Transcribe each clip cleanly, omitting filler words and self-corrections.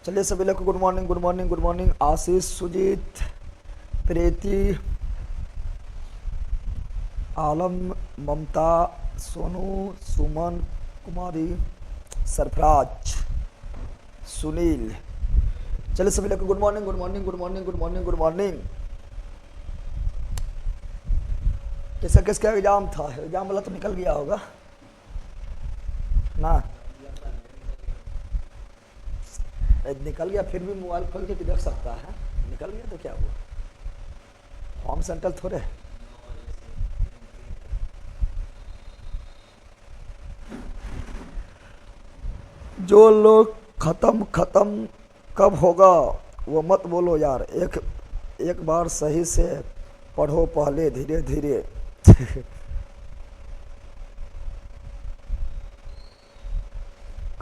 चलिए सभी लोग को good morning good morning good morning. Ashish, Sujeet, Preeti, Alam, Mamta, Sonu, Suman, Kumari, Sarfaraz, Sunil. चलिए सभी लोग को good morning good morning good morning good morning good morning. किसका किसका एग्जाम था? एग्जाम वाला तो निकल गया होगा ना? निकल गया फिर भी मोबाइल खोल के भी देख सकता है। निकल गया तो क्या हुआ? होम सेंटर थोड़े। जो लोग खत्म खत्म कब होगा वो मत बोलो यार। एक बार सही से पढ़ो पहले, धीरे धीरे।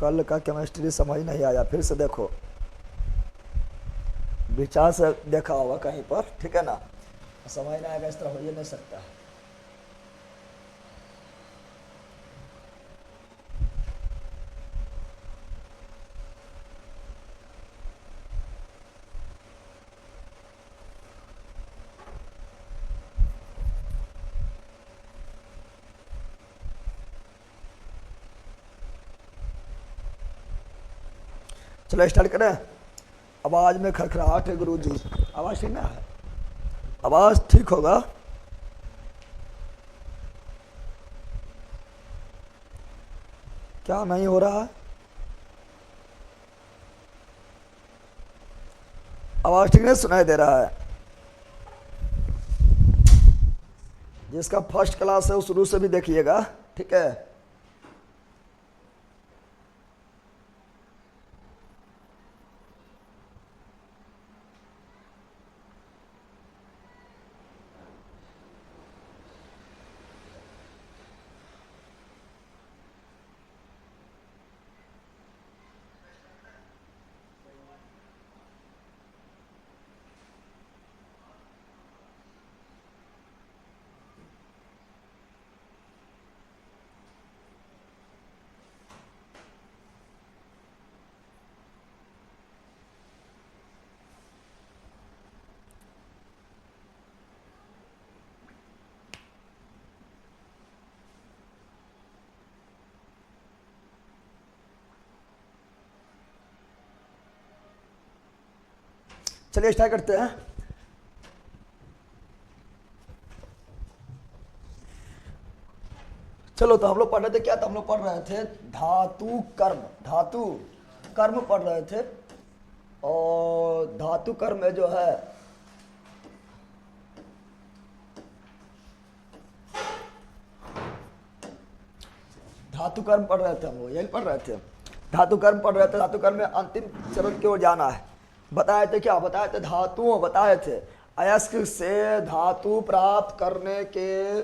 कल का केमिस्ट्री समझ नहीं आया, फिर से देखो। विचार से देखा होगा कहीं पर, ठीक है ना? समझ नहीं आएगा इस तरह हो ही नहीं सकता। चलो स्टार्ट करें। आवाज में खड़खड़ाहट है गुरुजी। आवाज ठीक ना है? आवाज ठीक होगा? क्या नहीं हो रहा है? आवाज ठीक नहीं सुनाई दे रहा है? जिसका फर्स्ट क्लास है वो शुरू से भी देखिएगा, ठीक है? चलिए स्टार्ट करते हैं। चलो, तो हम लोग पढ़ रहे थे क्या? तो हम लोग पढ़ रहे थे धातु कर्म। धातु कर्म पढ़ रहे थे। और धातु कर्म में जो है धातु कर्म पढ़ रहे थे। हम लोग यही पढ़ रहे थे, धातु कर्म पढ़ रहे थे। धातु कर्म में अंतिम चरण की ओर जाना है। बताए थे क्या? बताए थे धातुओं, बताए थे अयस्क से धातु प्राप्त करने के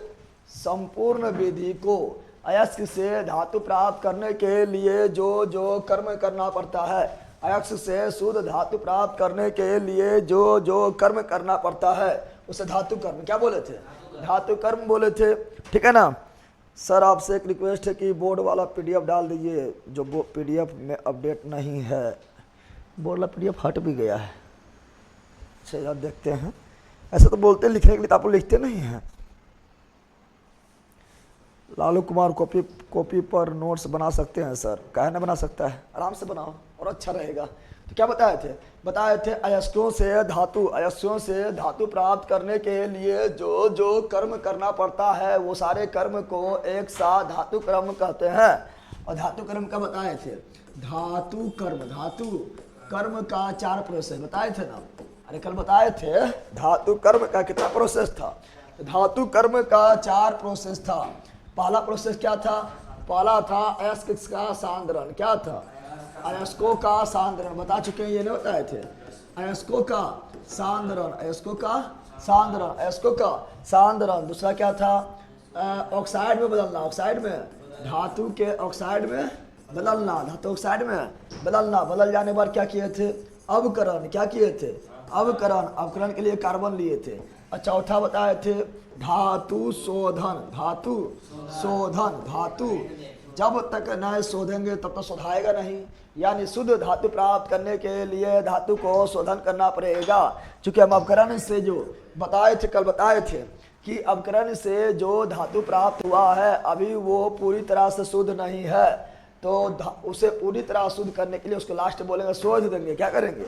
संपूर्ण विधि को। अयस्क से धातु प्राप्त करने के लिए जो जो कर्म करना पड़ता है, अयस्क से शुद्ध धातु प्राप्त करने के लिए जो जो कर्म करना पड़ता है, उसे धातु कर्म क्या बोले थे? धातु कर्म बोले थे, ठीक है ना? सर आपसे एक रिक्वेस्ट है कि बोर्ड वाला पीडीएफ डाल दीजिए, जो पीडीएफ में अपडेट नहीं है। बोर्ड वाला पीडीएफ हट भी गया है। अच्छा आप देखते हैं, ऐसे तो बोलते लिखने के लिए, तो आप लिखते नहीं हैं। लालू कुमार कॉपी पर नोट्स बना सकते हैं सर? काहे ना बना सकता है, आराम से बनाओ और अच्छा रहेगा। तो क्या बताए थे? बताए थे अयस्कों से धातु प्राप्त करने के लिए जो जो कर्म करना पड़ता है, वो सारे कर्म को एक साथ धातु कर्म कहते हैं। और धातु कर्म का बताए थे धातु कर्म का 4 प्रोसेस बताए थे ना? अरे कल बताए थे धातु कर्म का कितना प्रोसेस था? धातु कर्म का 4 प्रोसेस था। पहला प्रोसेस क्या था? पहला था अयस्क का सांद्रण। क्या था? अयस्कों का सांद्रण बता चुके हैं, ये नहीं बताए थे? अयस्कों का सांद्रण। दूसरा क्या था? ऑक्साइड में बदलना। ऑक्साइड में धातु के ऑक्साइड में बदलना। धातु ऑक्साइड में बदलना। बदल जाने के बाद क्या किए थे? अवकरण। क्या किए थे? अवकरण के लिए कार्बन लिए थे। और चौथा बताए थे धातु शोधन। जब तक न शोधेंगे तब तक शोधाएगा नहीं। यानी शुद्ध धातु प्राप्त करने के लिए धातु को शोधन करना पड़ेगा। क्योंकि हम अवकरण से जो बताए थे, कल बताए थे कि अवकरण से जो धातु प्राप्त हुआ है अभी वो पूरी तरह से शुद्ध नहीं है, तो उसे पूरी तरह शुद्ध करने के लिए उसको लास्ट बोलेंगे शोध देंगे। क्या करेंगे?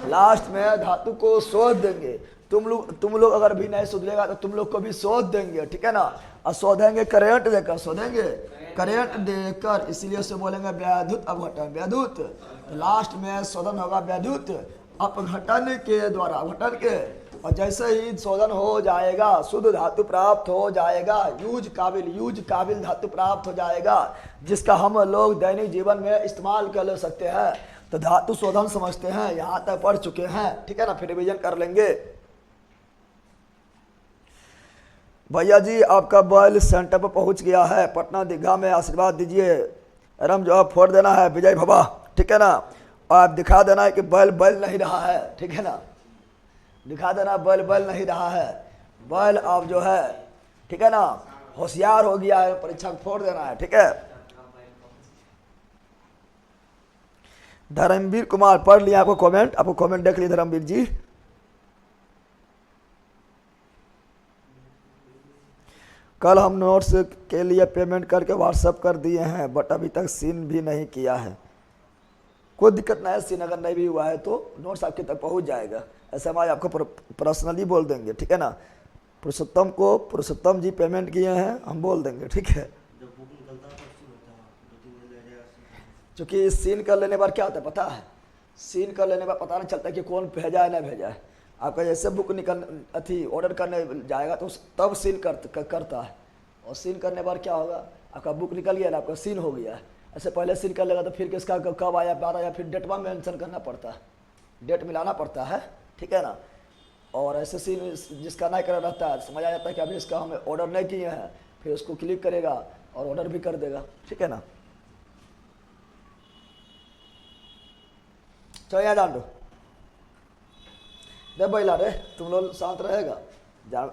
लास्ट में धातु को शोध देंगे। तुम लोग अगर भी नहीं सुधरेगा तो तुम लोग को भी शोध देंगे, ठीक है ना। और शोधेंगे करेंट देकर, शोधेंगे करेंट देकर, इसीलिए उसे बोलेंगे वैद्युत अपघटन। वैद्युत तो लास्ट में शोधन होगा वैद्युत अपघटन के द्वारा, अपघटन के। और जैसे ही शोधन हो जाएगा शुद्ध धातु प्राप्त हो जाएगा, यूज काबिल धातु प्राप्त हो जाएगा, जिसका हम लोग दैनिक जीवन में इस्तेमाल कर ले सकते हैं। तो धातु शोधन समझते हैं, यहाँ तक पढ़ चुके हैं, ठीक है ना। फिर रिवीजन कर लेंगे। भैया जी आपका बैल सेंटर पर पहुंच गया है, पटना दीघा में, आशीर्वाद दीजिए। रम जो फोड़ देना है विजय भबा, ठीक है ना। और आप दिखा देना है कि बैल नहीं रहा है, ठीक है ना। दिखा देना बैल नहीं रहा है। बैल अब जो है, ठीक है ना, होशियार हो गया है, परीक्षा को फोड़ देना है, ठीक है। धर्मवीर कुमार पढ़ लिया आपको कमेंट, आपको कमेंट देख ली धर्मवीर जी। कल हम नोट्स के लिए पेमेंट करके व्हाट्सएप कर दिए हैं, बट अभी तक सीन भी नहीं किया है। कोई दिक्कत नहीं है, सीन अगर नहीं भी हुआ है तो नोट्स आपके तक पहुंच जाएगा। ऐसे हम आज आपको पर्सनली बोल देंगे, ठीक है ना। पुरुषोत्तम जी पेमेंट किए हैं, हम बोल देंगे, ठीक है। क्योंकि सीन कर लेने पर क्या होता है पता है, सीन कर लेने पर पता नहीं चलता कि कौन भेजा है ना भेजा है। आपका जैसे बुक ऑर्डर करने जाएगा तो तब सीन करता है, और सीन करने पर क्या होगा, आपका बुक निकल गया ना, आपका सीन हो गया है। ऐसे पहले सीन कर लेगा तो फिर किसका कब आया, बार आया, फिर डेट में मेंशन करना पड़ता है, डेट मिलाना पड़ता है, ठीक है ना। और ऐसे सीन जिसका नहीं करा रहता है समझ आ जाता है कि अभी इसका हमें ऑर्डर नहीं किए हैं, फिर उसको क्लिक करेगा और ऑर्डर भी कर देगा, ठीक है ना। चलो यहाँ डाल दो, दे बैला रे, तुम लोग शांत रहेगा, जा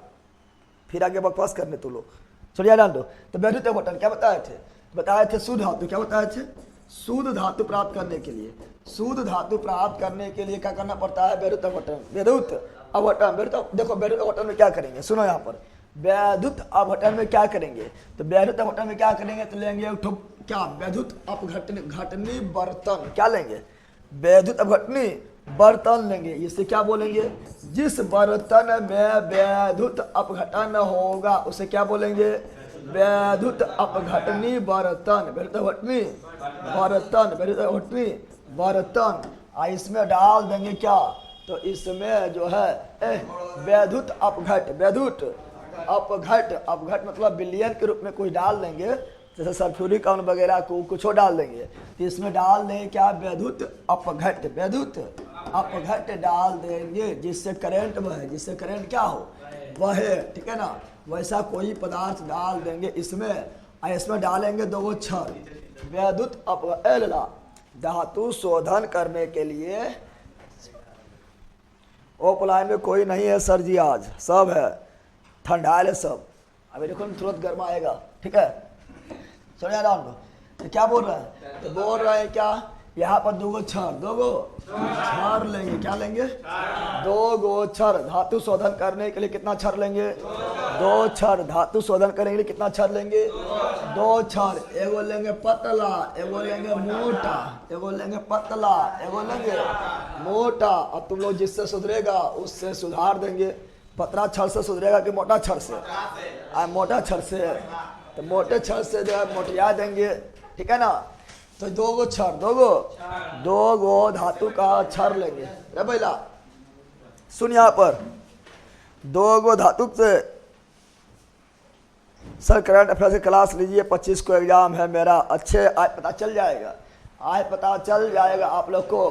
फिर आगे बकवास करने तुम लोग। चलो यहाँ डाल दो। तो वैद्युत अपघटन क्या बताए थे शुद्ध धातु, क्या बताए थे, शुद्ध धातु प्राप्त करने के लिए, शुद्ध धातु प्राप्त करने के लिए क्या करना पड़ता है, वैद्युत अपघटन। वैद्युत अपघटन, देखो वैद्युत अपघटन में क्या करेंगे, सुनो यहाँ पर, वैद्युत अपघटन में क्या करेंगे। तो वैद्युत अपघटन में क्या करेंगे, तो लेंगे क्या, वैद्युत अपघटनी बर्तन, क्या लेंगे, वैद्युत अपघटनी बर्तन लेंगे। इसे क्या बोलेंगे, जिस बर्तन में वैद्युत अपघटन होगा उसे क्या बोलेंगे, वैद्युत अपघटनी बर्तन, वैद्युत अपघटनी बर्तन, वैद्युत अपघटनी बर्तन। इसमें डाल देंगे क्या, तो इसमें जो है वैद्युत अपघट, वैद्युत अपघट मतलब विलयन के रूप में कुछ डाल देंगे, जैसे सल्फ्यूरिक अम्ल वगैरह को कुछ डाल देंगे। तो इसमें डाल देंगे क्या, वैद्युत अपघट, वैद्युत अपघट डाल देंगे, जिससे करंट बहे, जिससे करंट क्या हो, बहे, ठीक है ना। वैसा कोई पदार्थ डाल देंगे इसमें, इसमें डालेंगे दो क्षर, वैद्युत धातु शोधन करने के लिए। ऑफलाइन में कोई नहीं है सर जी, आज सब है, ठंडाल है सब, अभी देखो तुरंत गर्म आएगा, ठीक है। चलो यार तो क्या बोल रहे हैं, तो बोल रहे हैं क्या, यहाँ पर दो छर लेंगे, क्या लेंगे, दो छर। धातु शोधन करने के लिए कितना छर लेंगे, दो छर। धातु शोधन करने के लिए कितना छर लेंगे, दो छर। एगो लेंगे पतला, एगो लेंगे मोटा, एगो लेंगे पतला, एगो लेंगे मोटा। अब तुम लोग जिससे सुधरेगा उससे सुधार देंगे, पतला छर से सुधरेगा कि मोटा छर से, मोटा छर से, तो मोटे छर से जो है मोटिया देंगे, ठीक है ना। तो दो गो धातु का छर लेंगे रे भैया, सुन यहाँ पर, दो गो धातु से सर करंट अफेयर से क्लास लीजिए, 25 को एग्जाम है मेरा। अच्छे आज पता चल जाएगा, आज पता चल जाएगा आप लोग को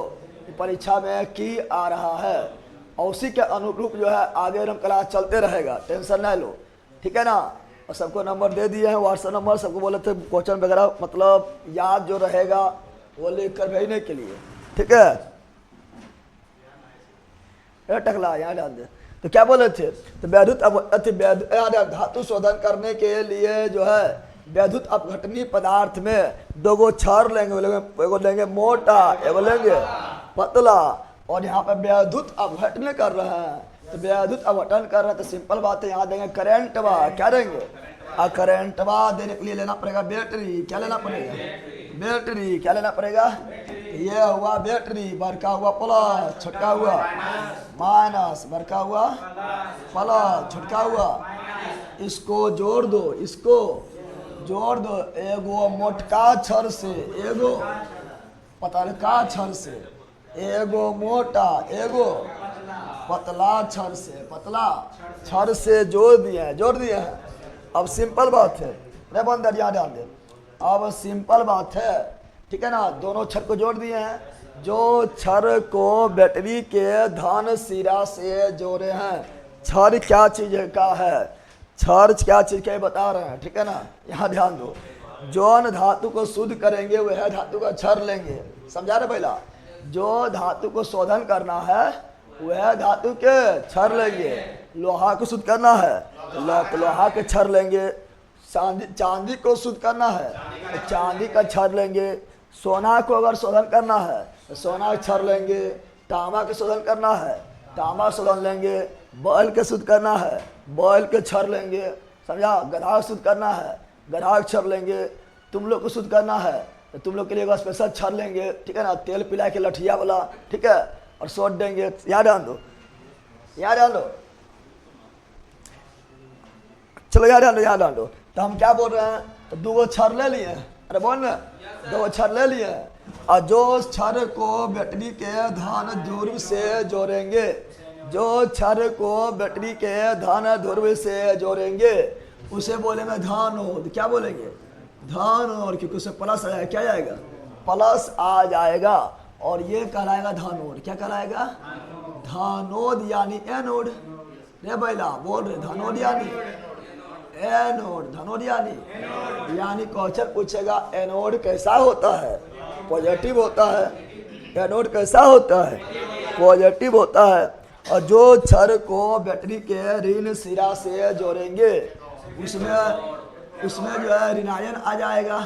परीक्षा में की आ रहा है, और उसी के अनुरूप जो है आगे हम क्लास चलते रहेगा, टेंशन नहीं लो, ठीक है ना। और सबको नंबर दे दिए हैं, व्हाट्सएप नंबर, सबको बोले थे क्वेश्चन वगैरह मतलब याद जो रहेगा वो लिख कर भेजने के लिए, ठीक है। टकला यहाँ डाल दे। तो क्या बोले थे, तो वैद्युत धातु शोधन करने के लिए जो है वैद्युत अपघटनी पदार्थ में दो गो क्षार लेंगे, एगो लेंगे मोटा, एगो लेंगे पतला। और यहाँ पे वैद्युत अपघटन कर रहे हैं, तो वैद्युत अपघटन कर रहे हैं तो सिंपल बात है, यहाँ देंगे करेंटवा। क्या देंगे? करेंटवा देने के लिए लेना पड़ेगा बैटरी। क्या लेना पड़ेगा? बैटरी। क्या लेना पड़ेगा? ये हुआ बैटरी, बड़का हुआ प्लस, छोटका हुआ माइनस, बड़का हुआ प्लस, छोटका हुआ। इसको जोड़ दो, इसको जोड़ दो, एगो मोटका छड़ से, एगो पतलका छड़ से, एगो मोटा, एगो पतला छड़ से, पतला छड़ से जोड़ दिए हैं, जोड़ दिए हैं। अब सिंपल बात है, नहीं बंदर यहाँ ध्यान दे, अब सिंपल बात है, ठीक है ना। दोनों छड़ को जोड़ दिए हैं। जो छड़ को बैटरी के धन सिरा से जोड़े हैं, छड़ क्या चीज का है, छड़ क्या चीज का बता रहे हैं, ठीक है ना। यहाँ ध्यान दो, जौन धातु को शुद्ध करेंगे वह धातु का छड़ लेंगे। समझा रहे? पहला जो धातु को शोधन करना है वह धातु के छड़ लेंगे। लोहा को शुद्ध करना है तो लोहा के छड़ लेंगे। चांदी को शुद्ध करना है तो चांदी का छड़ लेंगे। सोना को अगर शोधन करना है तो सोना के छड़ लेंगे। तांबा के शोधन करना है तांबा शोधन लेंगे। बैल के शुद्ध करना है बैल के छड़ लेंगे। समझा? गधा को शुद्ध करना है गधा के छड़ लेंगे। तुम लोग को शुद्ध करना है तो तुम लोग के लिए स्पेशल छड़ लेंगे, ठीक है ना। तेल पिला के लठिया वाला, ठीक है, और सोट देंगे। याद डाल दो, याद डाल दो, चलो याद डाल दो, याद डाल दो। तो हम क्या बोल रहे हैं? तो दो गो छड़ ले लिए, अरे बोल ना, दो गो छड़ ले लिए। और जो छड़ को बैटरी के धन ध्रुव से जोड़ेंगे, जो छड़ को बैटरी के धन ध्रुव से जोड़ेंगे उसे बोलेंगे धनोद। क्या बोलेंगे? धनोद, क्योंकि उसमें प्लस आएगा। क्या आएगा? प्लस आ जाएगा और ये कहलाएगा धनोद। क्या कहलाएगा? धनोद यानी एनोड। रे बैला बोल रहे, धनोद यानी एनोड, धनोड यानी क्वेश्चन पूछेगा एनोड कैसा होता है? पॉजिटिव होता है। एनोड कैसा होता है? पॉजिटिव होता है। और जो छड़ को बैटरी के ऋण सिरा से जोड़ेंगे उसमें जो है ऋणायन आ जाएगा।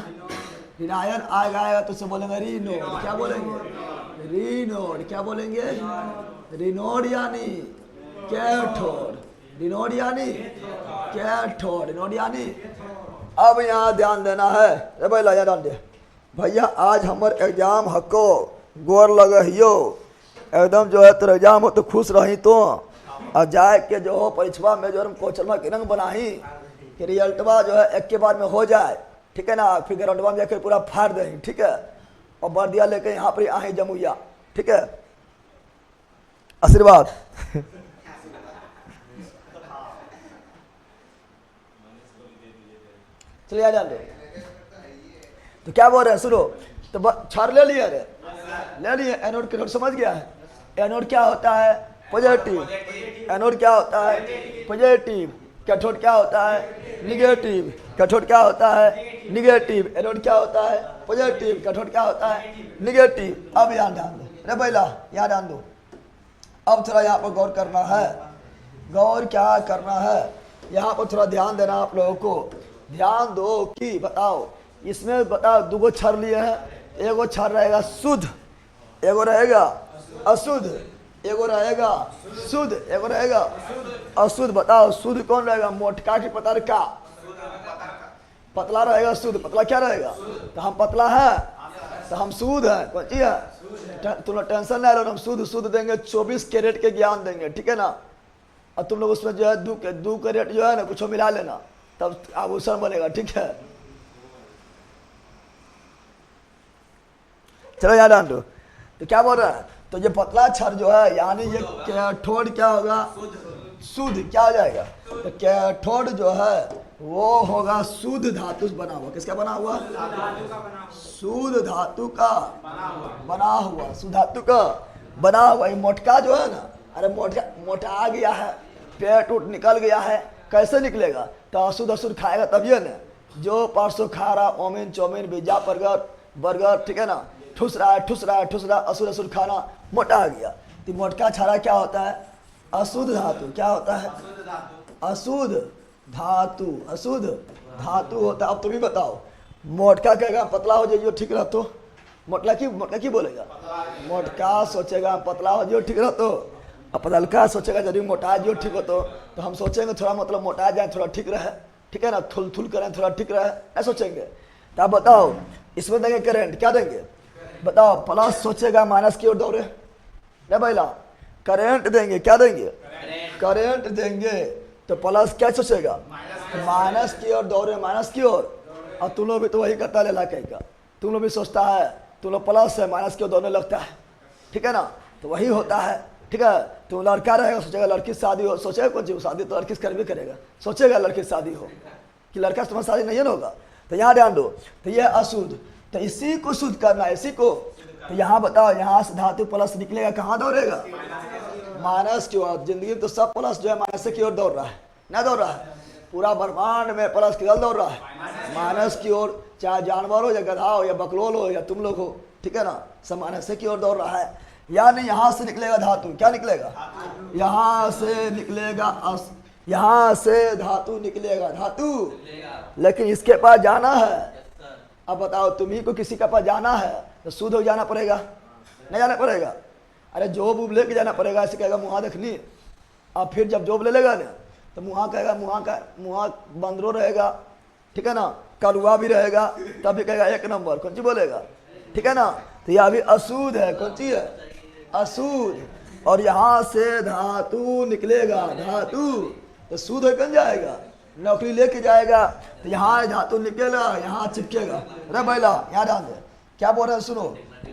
ऋणायन आ जाएगा तो उसे बोलेंगे ऋणोड। क्या बोलेंगे? ऋणोड। क्या बोलेंगे? ऋणोड यानी कैथोड। ऋणोड यानी कैथोड, ऋणोड यानी। अब यहाँ ध्यान देना है, भैया ध्यान दे भैया। आज हमार एग्जाम हको गोर लगियो, एकदम जो है तो एग्जाम हो तो खुश रही। तो और जाए के जो हो परीक्षा में जो हम क्वेश्चन के रंग बनाही कि रिजल्टवा जो है एक के बाद में हो जाए, ठीक है ना। फिर ग्राउंडवा में जाकर पूरा फाड़ दें, ठीक है। और बर्दिया लेके यहाँ पर आए जमुइया, ठीक है। आशीर्वाद। चलिए जान दो। तो क्या बोल रहे हैं सुनो, तो छड़ ले लिए, रे ले लिए। एनोड कैथोड समझ गया है। एनोड क्या होता है? पॉजिटिव। एनोड क्या होता है? पॉजिटिव। कैथोड क्या होता है? निगेटिव। कैथोड क्या होता है? निगेटिव। एनोड क्या होता है? पॉजिटिव। कैथोड क्या होता है? निगेटिव। अब यहाँ ध्यान दो, अरे बैला यहाँ ध्यान दो। अब थोड़ा यहाँ पर गौर करना है। गौर क्या करना है? यहाँ पर थोड़ा ध्यान देना आप लोगों को। ध्यान दो कि बताओ, इसमें बताओ दो गो छड़ लिए हैं। एगो छड़ रहेगा शुद्ध, एगो रहेगा अशुद्ध, एगो रहेगा शुद्ध, एगो रहेगा अशुद्ध। बताओ शुद्ध कौन रहेगा? मोटका की पतलका? पतला रहेगा शुद्ध। पतला क्या रहेगा? तो हम पतला है तो हम शुद्ध है। कौन चीज है? तुम लोग टेंशन नहीं लो, हम शुद्ध शुद्ध देंगे। 24 कैरेट के ज्ञान देंगे, ठीक है ना। और तुम लोग उसमें जो है दो कैरेट जो है ना कुछ मिला लेना, तब आभूषण बनेगा, ठीक है। चलो याद आन दो। तो क्या बोल रहा है? तो ये पतला छड़ जो है यानी ये कैथोड क्या होगा? शुद्ध। क्या हो जाएगा? तो कैथोड जो है वो होगा शुद्ध धातु बना हुआ। किसका बना हुआ? शुद्ध धातु का बना हुआ। शुद्ध धातु का बना हुआ। ये मोटका जो है ना, अरे मोटा आ गया है, पेट उठ निकल गया है, कैसे निकलेगा? तो अशुद्ध अशुद्ध खाएगा तभी है ना। जो परसों खा रहा ओमिन चौमिन पिज्जा बर्गर, ठीक है ना, ठुस रहा है, अशुद्ध अशुद्ध खाना, मोटा आ गया। तो मोटका छाड़ा क्या होता है? अशुद्ध धातु। क्या होता है? अशुद्ध धातु। अशुद्ध धातु होता है। अब तुम ही बताओ, मोटका कहेगा पतला हो जाइयो ठीक रह तो, मोटका की बोलेगा, मोटका सोचेगा पतला हो जाइयो ठीक रह तो, अब पतलका सोचेगा यदि मोटा जाइयो ठीक हो तो हम सोचेंगे थोड़ा मतलब मोटा जाए थोड़ा ठीक रहे, ठीक है ना, थुल थुल करें थोड़ा ठीक रहे, ऐसा सोचेंगे। तो आप बताओ इसमें देंगे करंट, क्या देंगे बताओ, प्लस सोचेगा माइनस की ओर दौड़े ना पहला, करंट देंगे, क्या देंगे करंट देंगे, तो प्लस क्या सोचेगा माइनस की ओर दौड़े, माइनस की ओर। और तुम लोग भी तो वही करता लेला कहीं का, तुम लोग भी सोचता है, तुम लोग प्लस है माइनस की ओर दौड़ने लगता है, ठीक है ना, तो वही होता है, ठीक है। तो लड़का रहेगा सोचेगा लड़की से शादी हो, सोचेगा कुछ शादी तो लड़की से कर भी करेगा, सोचेगा लड़की से शादी हो कि लड़का से तुम्हारी शादी नहीं होगा। तो यहाँ ध्यान दो, तो यह अशुद्ध, तो इसी को शुद्ध करना है, इसी को। तो यहाँ बताओ, यहाँ से धातु प्लस निकलेगा कहाँ दौड़ेगा माइनस की ओर। जिंदगी में तो सब प्लस जो है माइनस की ओर दौड़ रहा है, ना दौड़ रहा है, पूरा ब्रह्मांड में प्लस की ओर दौड़ रहा है, माइनस की ओर, चाहे जानवर हो या गधा हो या बकलोल हो या तुम लोग हो, ठीक है ना, सब माइनस की ओर दौड़ रहा है। यानी यहाँ से निकलेगा धातु, क्या निकलेगा यहाँ से निकलेगा, यहाँ से धातु निकलेगा, धातु, लेकिन इसके पास जाना है। अब बताओ तुम ही को किसी का पास जाना है तो शुद्ध हो जाना पड़ेगा, नहीं जाना पड़ेगा, अरे जोब उब लेके जाना पड़ेगा, ऐसे कहेगा मुँह देखनी, अब फिर जब जोब ले लेगा ना तो मुँह कहेगा, मुँह बंदरो रहेगा, ठीक है ना, कड़ुआ भी रहेगा, तब भी कहेगा एक नंबर, कौन सी बोलेगा, ठीक है ना। तो यह भी अशुद्ध है, कौन सी है अशुद्ध। और यहाँ से धातु निकलेगा, धातु तो शुद्ध हो जाएगा, नौकरी लेके जाएगा, तो यहाँ धातु निकलेगा, यहाँ चिपकेगा। अरे बैला यहाँ ध्यान दे, क्या बोल रहे हैं सुनो,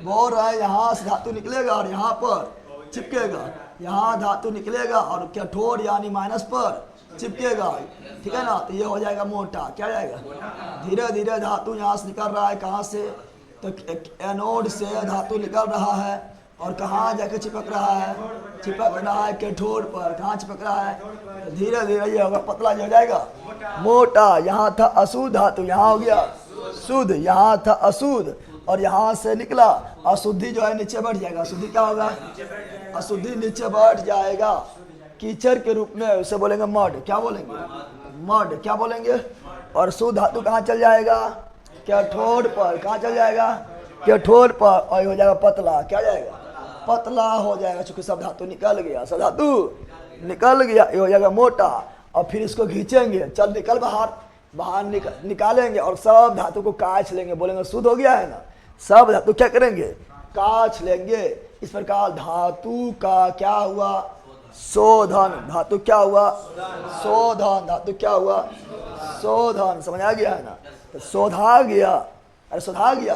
बोल रहा है यहाँ से धातु निकलेगा और यहाँ पर चिपकेगा, यहाँ धातु निकलेगा और कठोर यानी माइनस पर चिपकेगा, ठीक है ना। तो ये हो जाएगा मोटा, क्या जाएगा, धीरे धीरे धातु यहाँ से निकल रहा है, कहाँ से, तो एनोड से धातु निकल रहा है और कहाँ जाके चिपक रहा है कठोर पर, कहाँ चिपक रहा है, तो धीरे धीरे ये होगा पतला, जो हो जाएगा मोटा। यहाँ था अशुद्ध धातु, यहाँ हो गया शुद्ध, यहाँ था अशुद्ध और यहाँ से निकला अशुद्धि, जो है नीचे बढ़ जाएगा, अशुद्धि क्या होगा, अशुद्धि नीचे बढ़ जाएगा, कीचड़ के रूप में उसे बोलेंगे मड, क्या बोलेंगे मड, क्या बोलेंगे। और शुद्ध धातु कहाँ चल जाएगा, कठोर पर, कहाँ चल जाएगा कठोर पर, और हो जाएगा पतला, क्या जाएगा पतला हो जाएगा, चूंकि सब धातु निकल गया, सब धातु निकल गया, ये हो जाएगा मोटा। और फिर इसको खींचेंगे, चल निकल बाहर निकालेंगे और सब धातु को काट लेंगे, बोलेंगे शुद्ध हो गया है ना, सब धातु क्या करेंगे काट लेंगे। इस प्रकार धातु का क्या हुआ शोधन, धातु क्या हुआ शोधन, धातु क्या हुआ शोधन, समझ आ गया है ना। तो शोधा गया, अरे शोधा गया,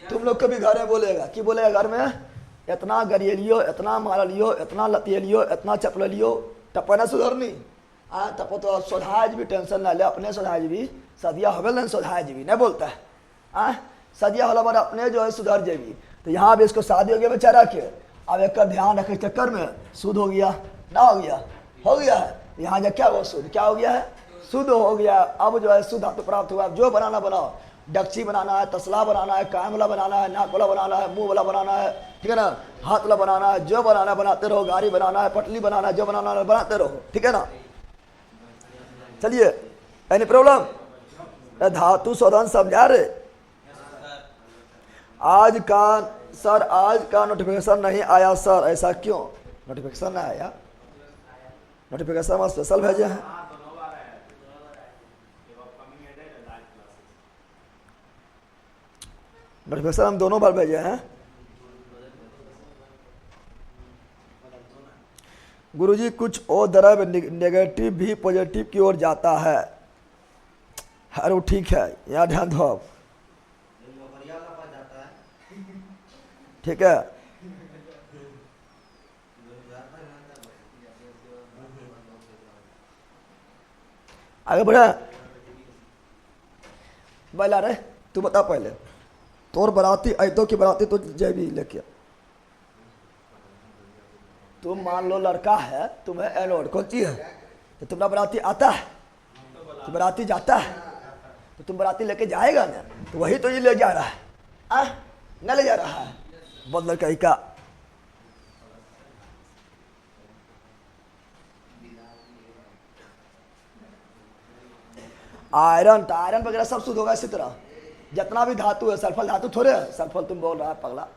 तुम लोग कभी घर में बोलेगा, कि बोलेगा घर में, इतना गरियलियो, इतना मारलियो, इतना लतियलियो, इतना चपलियो, तब ना सुधरनी तब तो सोधाज भी टेंशन ना ले, अपने सोधाज भी सदिया होवे न सोधाज भी नहीं बोलता है, सदिया होला बार अपने जो है सुधर जेबी। तो यहाँ भी इसको शादी हो गया बेचारा के, अब एक ध्यान रखे चक्कर में शुद्ध हो गया ना, हो गया है, यहाँ जा क्या हुआ शुद्ध, क्या हो गया है शुद्ध हो गया। अब जो है शुद्ध धातु प्राप्त हुआ, अब जो बनाना बनाओ, डक्ची बनाना है, तसला बनाना है, कान वाला बनाना है, नाक वाला बनाना है, मुंह वाला बनाना है, ठीक है ना, हाथ वाला बनाना है, जो बनाना बनाते रहो, गाड़ी बनाना है, पटली बनाना है, जो बनाना है बनाते रहो, ठीक है ना। चलिए एनी प्रॉब्लम, धातु शोधन समझा रहे। आज का नोटिफिकेशन नहीं आया सर, ऐसा क्यों, नोटिफिकेशन नहीं आया, नोटिफिकेशन हम स्पेशल भेजे हैं, नोटिफिकेशन हम दोनों बार भेजे हैं। गुरुजी कुछ और द्रव्य नेगेटिव भी पॉजिटिव की ओर जाता है, अरे वो ठीक है, यहाँ ध्यान दो आप, ठीक है। आगे बढ़ा बैला रे, तू बता पहले, तोर बराती ऐतो की बराती तो जैबी लेके, तुम मान लो लड़का है, तुम्हें एनोड कौन सी है, तो तुम्हारा बराती आता है, तो बराती जाता है, तो तुम बराती लेके जाएगा ना, तो वही तो ये ले जा रहा है, न ले जा रहा है, बदल कहीं का। आयरन, तो आयरन वगैरह सब शुद्ध होगा। इसी तरह जितना भी धातु है, सल्फर धातु थोड़े है, सल्फर तुम बोल रहा है पगला,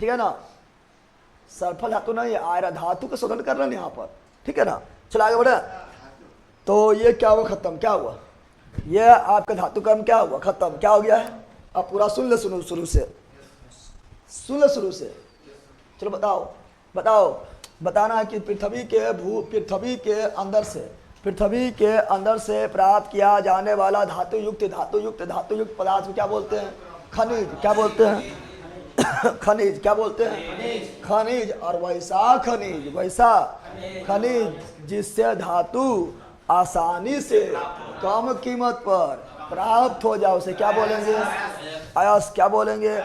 ठीक है ना, सल्फर धातु नहीं है, आयरन धातु का शोधन कर रहे हैं यहाँ पर, ठीक है ना। चलो आगे बढ़े। तो ये क्या हुआ, खत्म, क्या हुआ, ये आपका धातु कर्म क्या हुआ, खत्म, क्या हो गया है। अब पूरा सुन ले, सुनो शुरू से, सुन ले शुरू से। चलो बताओ, बताओ, बताना है कि पृथ्वी के अंदर से प्राप्त किया जाने वाला धातु युक्त पदार्थ को क्या बोलते हैं, खनिज, क्या बोलते हैं खनिज, क्या बोलते हैं खनिज। और वैसा खनिज जिससे धातु आसानी से कम कीमत पर प्राप्त हो जाए उसे क्या बोलेंगे, अयस्क, क्या बोलेंगे।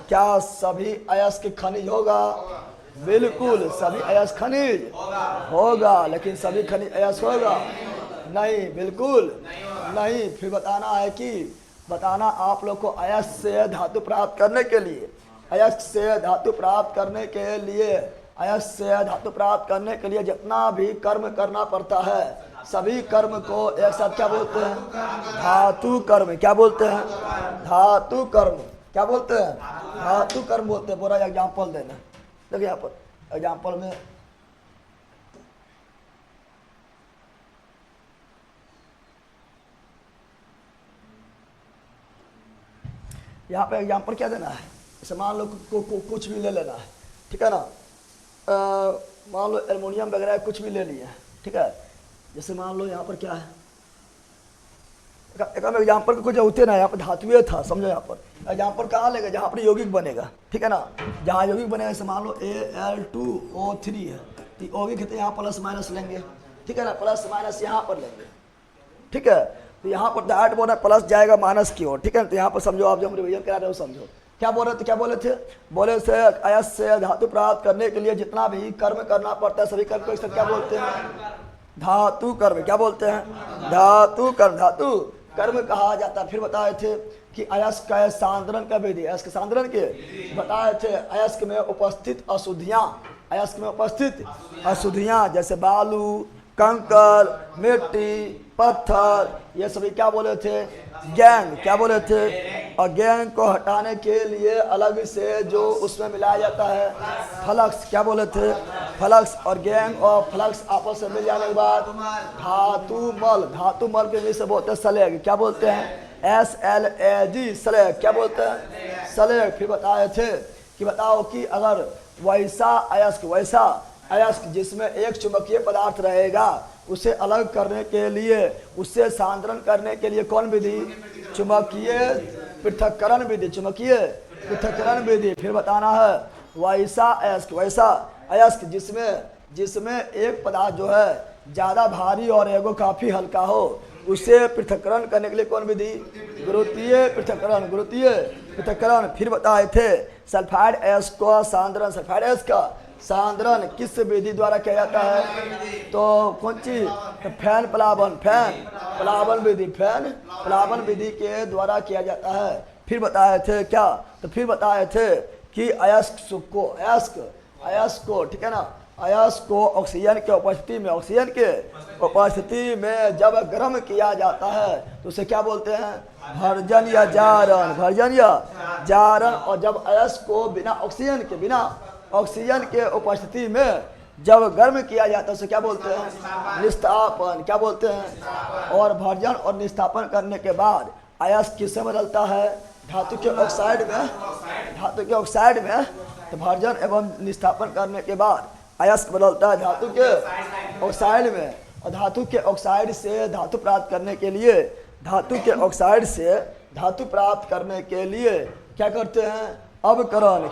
क्या सभी अयस्क खनिज होगा, बिल्कुल सभी अयस्क खनिज होगा, लेकिन सभी खनिज अयस्क होगा नहीं, बिल्कुल नहीं। फिर बताना है कि बताना आप लोग को अयस्क से धातु प्राप्त करने के लिए, अयस्क से धातु प्राप्त करने के लिए, अयस्क से धातु प्राप्त करने के लिए जितना भी कर्म करना पड़ता है, सभी कर्म को एक साथ क्या बोलते हैं, धातु कर्म, क्या बोलते हैं, धातु कर्म, क्या बोलते हैं, धातु कर्म बोलते हैं। पूरा एग्जाम्पल देना, देखिए यहाँ पर एग्जाम्पल में यहाँ पे एग्जाम्पल क्या देना है, जैसे मान लो कुछ भी ले लेना है, ठीक है ना। मान लो एल्युमिनियम वगैरह कुछ भी ले लिया, ठीक है। जैसे मान लो यहाँ पर क्या है, एक एग्जाम्पल को कुछ होते ना, यहाँ पर धातुएं था, समझो। यहाँ पर एग्जाम्पल कहाँ लेगा, जहाँ पर यौगिक बनेगा, ठीक है ना। जहाँ यौगिक बनेगा, जैसे मान लो Al2O3 है, तो यौगिक है तो यहाँ प्लस माइनस लेंगे, ठीक है ना, प्लस माइनस यहाँ पर लेंगे, ठीक है। तो यहाँ पर डायरेक्ट बोल रहे प्लस जाएगा माइनस की ओर, ठीक है। तो यहाँ पर समझो, आप जो हम रिविजन करा रहे हो समझो, क्या बोल रहे थे, क्या बोले थे, बोले से अयस्क से धातु प्राप्त करने के लिए जितना भी कर्म करना पड़ता है, सभी कर्म को क्या बोलते हैं, धातु कर्म, क्या बोलते हैं, धातु कर्म, धातु कर्म कहा जाता है। फिर बताए थे कि अयस्क का सांद्रण का विधि, अयस्क सांद्रण के बताए थे, अयस्क में उपस्थित अशुद्धियाँ, अयस्क में उपस्थित अशुद्धियाँ जैसे बालू, कंकर, मिट्टी, पत्थर, ये सभी क्या बोले थे, गैंग, क्या बोले थे। और गैंग को हटाने के लिए अलग से जो उसमें मिलाया जाता है फ्लक्स, क्या बोले थे, फ्लक्स। और गैंग और फ्लक्स आपस में मिल जाने के बाद धातु मल के भी से बोलते हैं सलेग, क्या बोलते हैं, SLAG, सलेग, क्या बोलते हैं, सलेग। फिर बताए थे कि बताओ कि अगर वैसा अयस्क जिसमें एक चुंबकीय पदार्थ रहेगा, उसे अलग करने के लिए, उससे सांद्रण करने के लिए कौन विधि, चुंबकीय पृथक्करण विधि, चुंबकीय पृथक्करण विधि। फिर बताना है वैसा अयस्क जिसमें एक पदार्थ जो है ज़्यादा भारी और एगो काफ़ी हल्का हो, उसे पृथक्करण करने के लिए कौन विधि, गुरुत्वीय पृथक्करण। फिर बताए थे सल्फाइड अयस्क का सांद्रण, सल्फाइड अयस्क का सांद्रण किस विधि द्वारा किया जाता है, तो कौन चीज, तो फैन प्लावन विधि के द्वारा किया जाता है। फिर बताए थे क्या, तो फिर बताए थे कि अयस्क को ठीक है ना, अयस्क को ऑक्सीजन के उपस्थिति में जब गर्म किया जाता है तो उसे क्या बोलते हैं, भर्जन या जारण। और जब अयस्क को बिना ऑक्सीजन के उपस्थिति में जब गर्म किया जाता है उसे क्या बोलते हैं, निस्तापन, क्या बोलते हैं। और भर्जन और निस्तापन करने के बाद अयस्क किससे बदलता है, धातु के ऑक्साइड में। तो भर्जन एवं निस्तापन करने के बाद अयस्क बदलता है धातु के ऑक्साइड में। और धातु के ऑक्साइड से धातु प्राप्त करने के लिए, क्या करते हैं, अवकरण,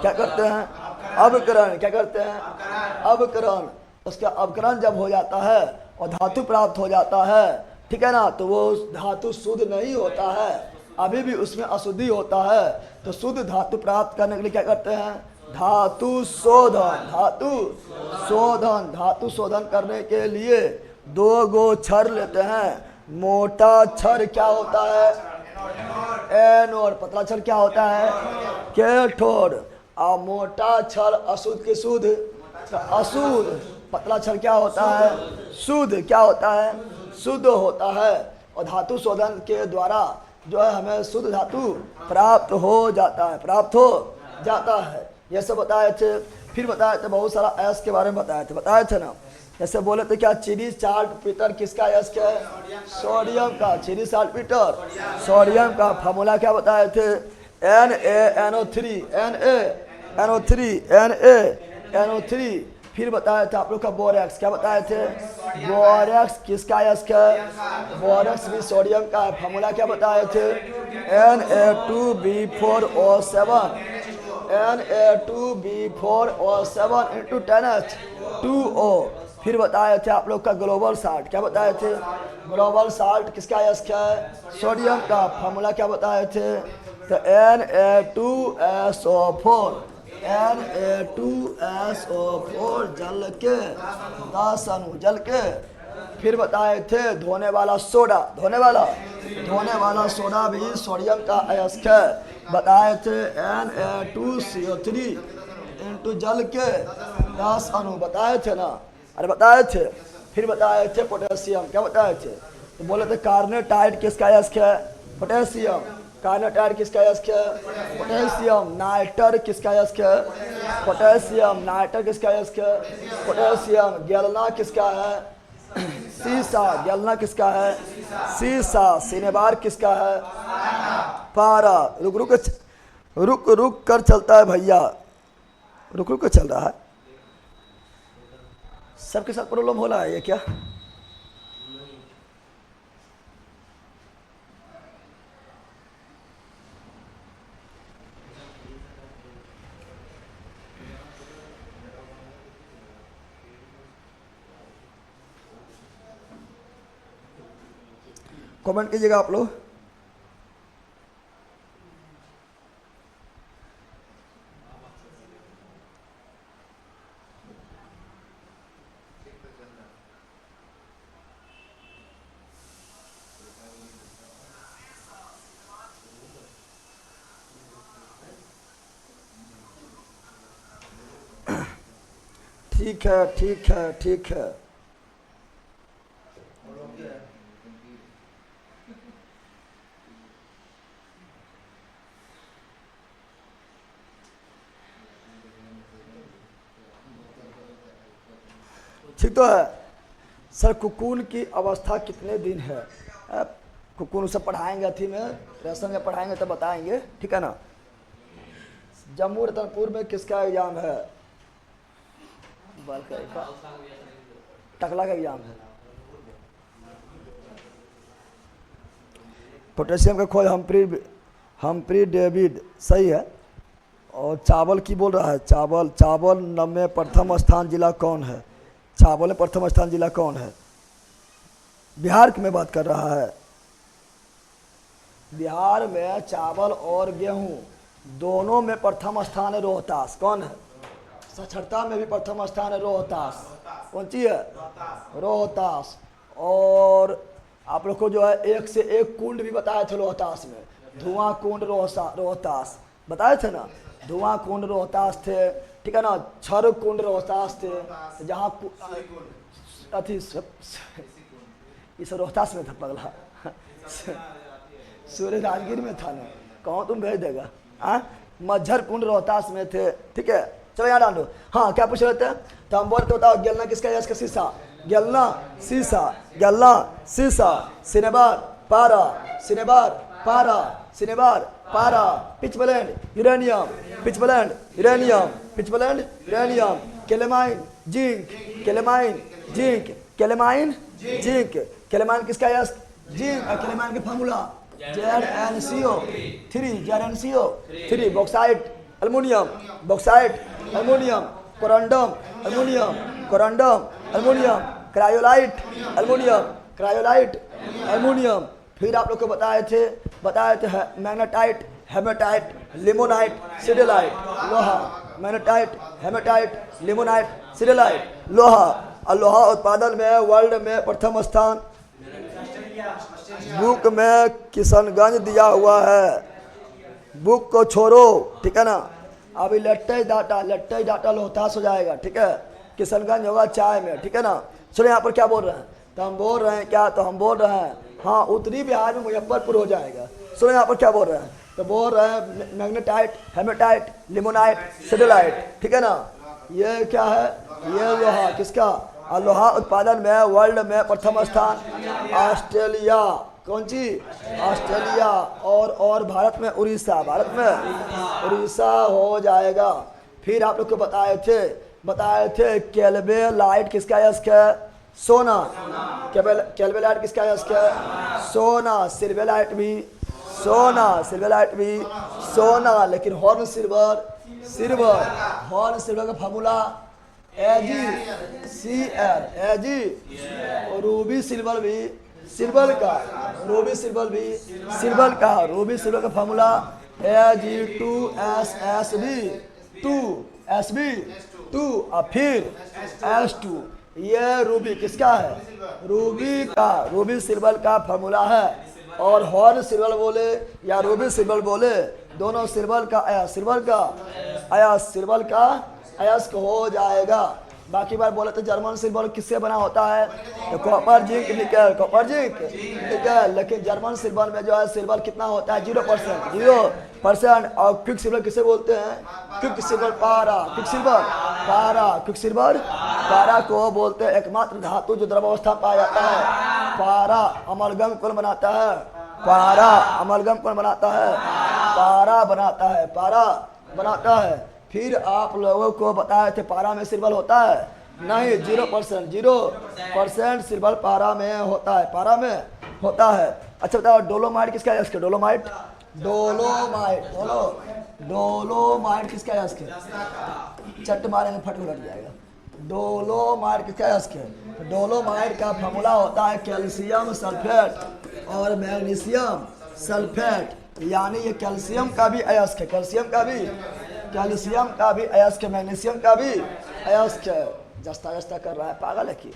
अवकरण। उसका अवकरण जब हो जाता है और धातु प्राप्त हो जाता है, ठीक है ना, तो वो धातु शुद्ध नहीं होता है, अभी भी उसमें अशुद्धि होता है। तो शुद्ध धातु प्राप्त करने के लिए क्या करते हैं, धातु शोधन करने के लिए 2 गो छड़ लेते हैं। मोटा छड़ क्या होता है, एनोड, पतला छड़ क्या होता है, कैथोड। और मोटा छड़ अशुद्ध के शुद्ध, तो अशुद्ध, पतला छड़ क्या होता है, शुद्ध, क्या होता है, शुद्ध होता है। और धातु शोधन के द्वारा जो है हमें शुद्ध धातु प्राप्त हो जाता है, प्राप्त हो जाता है। ये सब बताए थे। फिर बताए थे बहुत सारा अयस्क के बारे में बताए थे ना। जैसे बोले थे क्या, चीनी साल्ट पीटर किसका अयस्क है? सोडियम का। चीनी साल्ट पीटर सोडियम का। फार्मूला क्या बताए थे? NaNO3 Na फिर बताया था आप लोग का बोरेक्स। क्या बताए थे? बोरेक्स किसका अयस्क है? बोरेक्स भी सोडियम का है। फार्मूला क्या बताए थे? Na2B4O7 Na2B4O7 into 10H2O। फिर बताए थे आप लोग का ग्लोबल साल्ट। क्या बताए थे? ग्लोबल साल्ट किसका अयस्क है? सोडियम का। फार्मूला क्या बताए थे? तो Na2SO4 जल के 10 अणु जल के। फिर बताए थे धोने वाला सोडा, धोने वाला सोडा भी सोडियम का अयस्क है। बताए थे Na2CO3 इंटू जल के 10 अणु। बताए थे ना, अरे बताए थे। फिर बताए थे पोटेशियम। क्या बताए थे? तो बोले थे कार्नेटाइट किसका अयस्क है? पोटेशियम। कार्नेटाइट किसका अयस्क है? पोटेशियम। नाइटर किसका अयस्क है? पोटेशियम। नाइटर किसका अयस्क है? पोटेशियम। गैलना किसका है? सीसा। गैलना किसका है? सीसा। सिनेबार किसका है? पारा। रुक कर चलता है भैया, रुक कर चल रहा है। सबके साथ प्रॉब्लम हो रहा है ये क्या? कमेंट कीजिएगा आप लोग। ठीक है, ठीक है, ठीक है। ठीक तो है सर। कुकून की अवस्था कितने दिन है? कुकून सब पढ़ाएंगे, अथी में रेशन में पढ़ाएंगे तो बताएंगे, ठीक है ना। जम्मू रतनपुर में किसका एग्जाम है? टकला का एग्जाम है। पोटेशियम का खोज हम्प्री डेविड, सही है। और चावल की बोल रहा है? चावल में प्रथम स्थान जिला कौन है? चावल में प्रथम स्थान जिला कौन है? बिहार में बात कर रहा है। बिहार में चावल और गेहूं दोनों में प्रथम स्थान है रोहतास। कौन है? साक्षरता में भी प्रथम स्थान है रोहतास। कौन सी है? रोहतास। और आप लोग को जो है 1 से 1 कुंड भी बताए थे रोहतास में। धुआं कुंड रोहतास बताए थे ना। धुआं कुंड रोहतास थे, ठीक है ना। छर कुंड रोहतास थे। जहाँ अथी इस रोहतास में था पगला। सूर्य राजगीर में था ना, कहाँ तुम भेज देगा। मज्झर कुंड रोहतास में थे, ठीक है। चलो यहाँ डाल दो। हाँ, क्या पूछ रहे थे? तो हम बोलते बताओ गैलना किसका है? इसका शीशा। गैलना सीसा, गैलना सीसा। सिनेबार पारा, सिनेबार पारा, सिनेबार पारा। Pitchblende uranium, pitchblende uranium, pitchblende uranium. Calamine zinc, calamine zinc, calamine zinc. Calamine किसका है? जिंक। केलेमाइन की formula ZnCO3। Bauxite aluminium, bauxite aluminium. Corundum aluminium, corundum aluminium. Cryolite aluminium, cryolite aluminium. फिर आप लोग को बताए थे मैग्नेटाइट, हेमेटाइट, लिमोनाइट, सिडेलाइट। लोहा, मैग्नेटाइट, हेमेटाइट, लिमोनाइट, सिडेलाइट, लोहा। और लोहा उत्पादन में वर्ल्ड में प्रथम स्थान बुक में किशनगंज दिया हुआ है। बुक को छोड़ो, ठीक है ना। अभी लेटेस्ट डाटा रोहतास हो जाएगा, ठीक है। किशनगंज होगा चाय में, ठीक है ना। चलो यहाँ पर क्या बोल रहे हैं? तो हम बोल रहे हैं क्या? तो हम बोल रहे हैं हाँ उत्तरी बिहार में मुजफ्फरपुर हो जाएगा। सुनो यहाँ पर क्या बोल रहे हैं, तो बोल रहे हैं मैग्नेटाइट, हेमेटाइट, लिमोनाइट, सेडोलाइट, ठीक है ना। ये क्या है, ये लोहा, किसका, लोहा उत्पादन में वर्ल्ड में प्रथम स्थान ऑस्ट्रेलिया, कौन सी, ऑस्ट्रेलिया। और भारत में उड़ीसा, भारत में उड़ीसा हो जाएगा। फिर आप लोग को बताए थे केल्वेलाइट किसका यस्क है, सोना। केल्वेलाइट किसका यस्क है, सोना। सिल्वेलाइट भी सोना, सिल्वेलाइट भी सोना। लेकिन हॉर्न सिल्वर हॉर्न सिल्वर का formula AgCl, Ag। Ruby silver भी सिल्वर का, रूबी सिल्वर भी सिल्वर का, रूबी सिल्वर का फार्मूला Ag2SSB2 और फिर S2। ये रूबी किसका है, रूबी का, रूबी सिल्वर का फार्मूला है। और हॉर्न सिल्वर बोले या रूबी सिल्वर बोले, दोनों सिल्वर का अयस्क हो जाएगा। बाकी बार बोले तो जर्मन सिल्वर किससे बना होता है, तो कॉपर जिंक निकल, कॉपर जिंक निकल। लेकिन जर्मन सिल्वर में जो है सिल्वर कितना होता है, 0%। और क्विक सिल्वर किसे बोलते हैं, क्विक सिल्वर पारा, क्विक सिल्वर पारा को बोलते हैं। एकमात्र धातु जो द्रवावस्था में पाया जाता है, पारा अमलगम कौन बनाता है, पारा अमलगम कौन बनाता है, पारा बनाता है। फिर आप लोगों को बताए थे पारा में सिल्वर होता है, नहीं, 0% सिल्वर पारा में होता है, अच्छा बताओ डोलोमाइट किसका है, इसके डोलोमाइट किसका है, इसके चट मारेंगे फट उलट जाएगा। डोलोमाइट किसका है, इसके डोलोमाइट का फार्मूला होता है कैल्शियम सल्फेट और मैग्नीशियम सल्फेट। यानी ये कैल्शियम का भी अयस्क है, कैल्शियम का भी अयस्क, मैग्नीशियम का भी अयस्क। जस्ता कर रहा है, पागल है कि।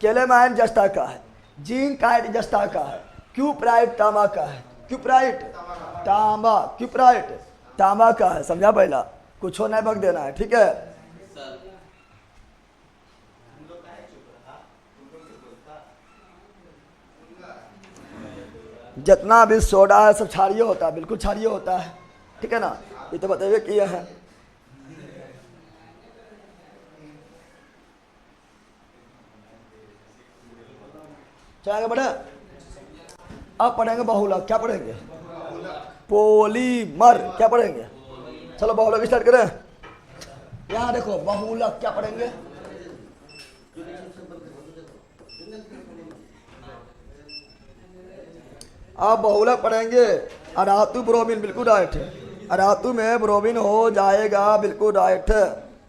केलेमाइन जस्ता का है, जिंकाइट जस्ता का है, क्यूप्राइट तांबा का है, क्यूप्राइट तांबा का है। समझा, पहला कुछ नहीं बक देना है, ठीक है। जितना भी सोडा है सब क्षारीय होता है, बिल्कुल क्षारीय होता है, ठीक है ना। ये तो बताइए कि यह है। चलेंगे बड़े, अब पढ़ेंगे बहुलक। क्या पढ़ेंगे, पॉलीमर। क्या पढ़ेंगे, चलो बहुलक स्टार्ट करें। यहाँ देखो बहुलक क्या पढ़ेंगे, आप बहुलक पढ़ेंगे। अरातु ब्रोमीन, बिल्कुल राइट है। अरातु में ब्रोमीन हो जाएगा, बिल्कुल राइट है।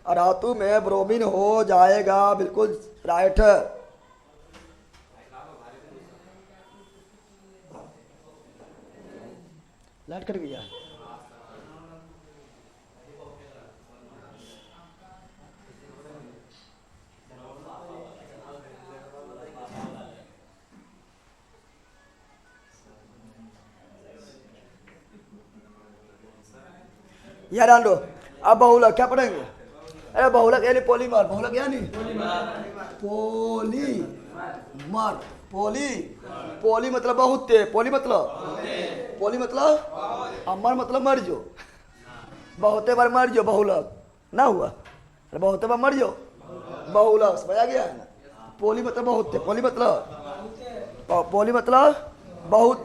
अरातु में ब्रोमीन हो जाएगा, बिल्कुल राइट है। लाइट कट गया, यार डाल दो। अब बहुलक क्या पढ़ेंगे, अरे बहुलक यानी पॉलीमर, बहुलक यानी पोली मतलब बहुत, पोली मतलब अमर मतलब मर जो, बहुते बार मर जो, बहुलक ना हुआ, अरे बहुते बार मर जो, बहुलक समझ आ गया है ना। पोली मतलब बहुत, पोली मतलब बहुत।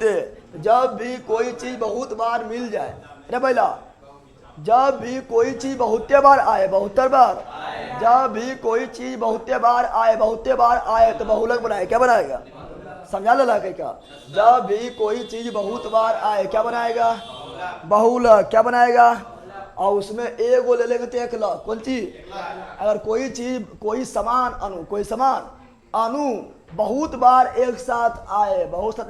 जब भी कोई चीज बहुत बार मिल जाए, अरे पहला जब भी कोई चीज बहुते बार आए, बहुतर बार, जब भी कोई चीज बहुते बार आए तो बहुलक बनाए, क्या बनाएगा, समझा लो लाके क्या। जब भी कोई चीज बहुत बार आए क्या बनाएगा, बहुलक। क्या बनाएगा, और उसमें एक वो ले लेंगे तो एक लक, कौन चीज, अगर कोई चीज कोई समान अणु बहुत बार एक साथ आए, बहुत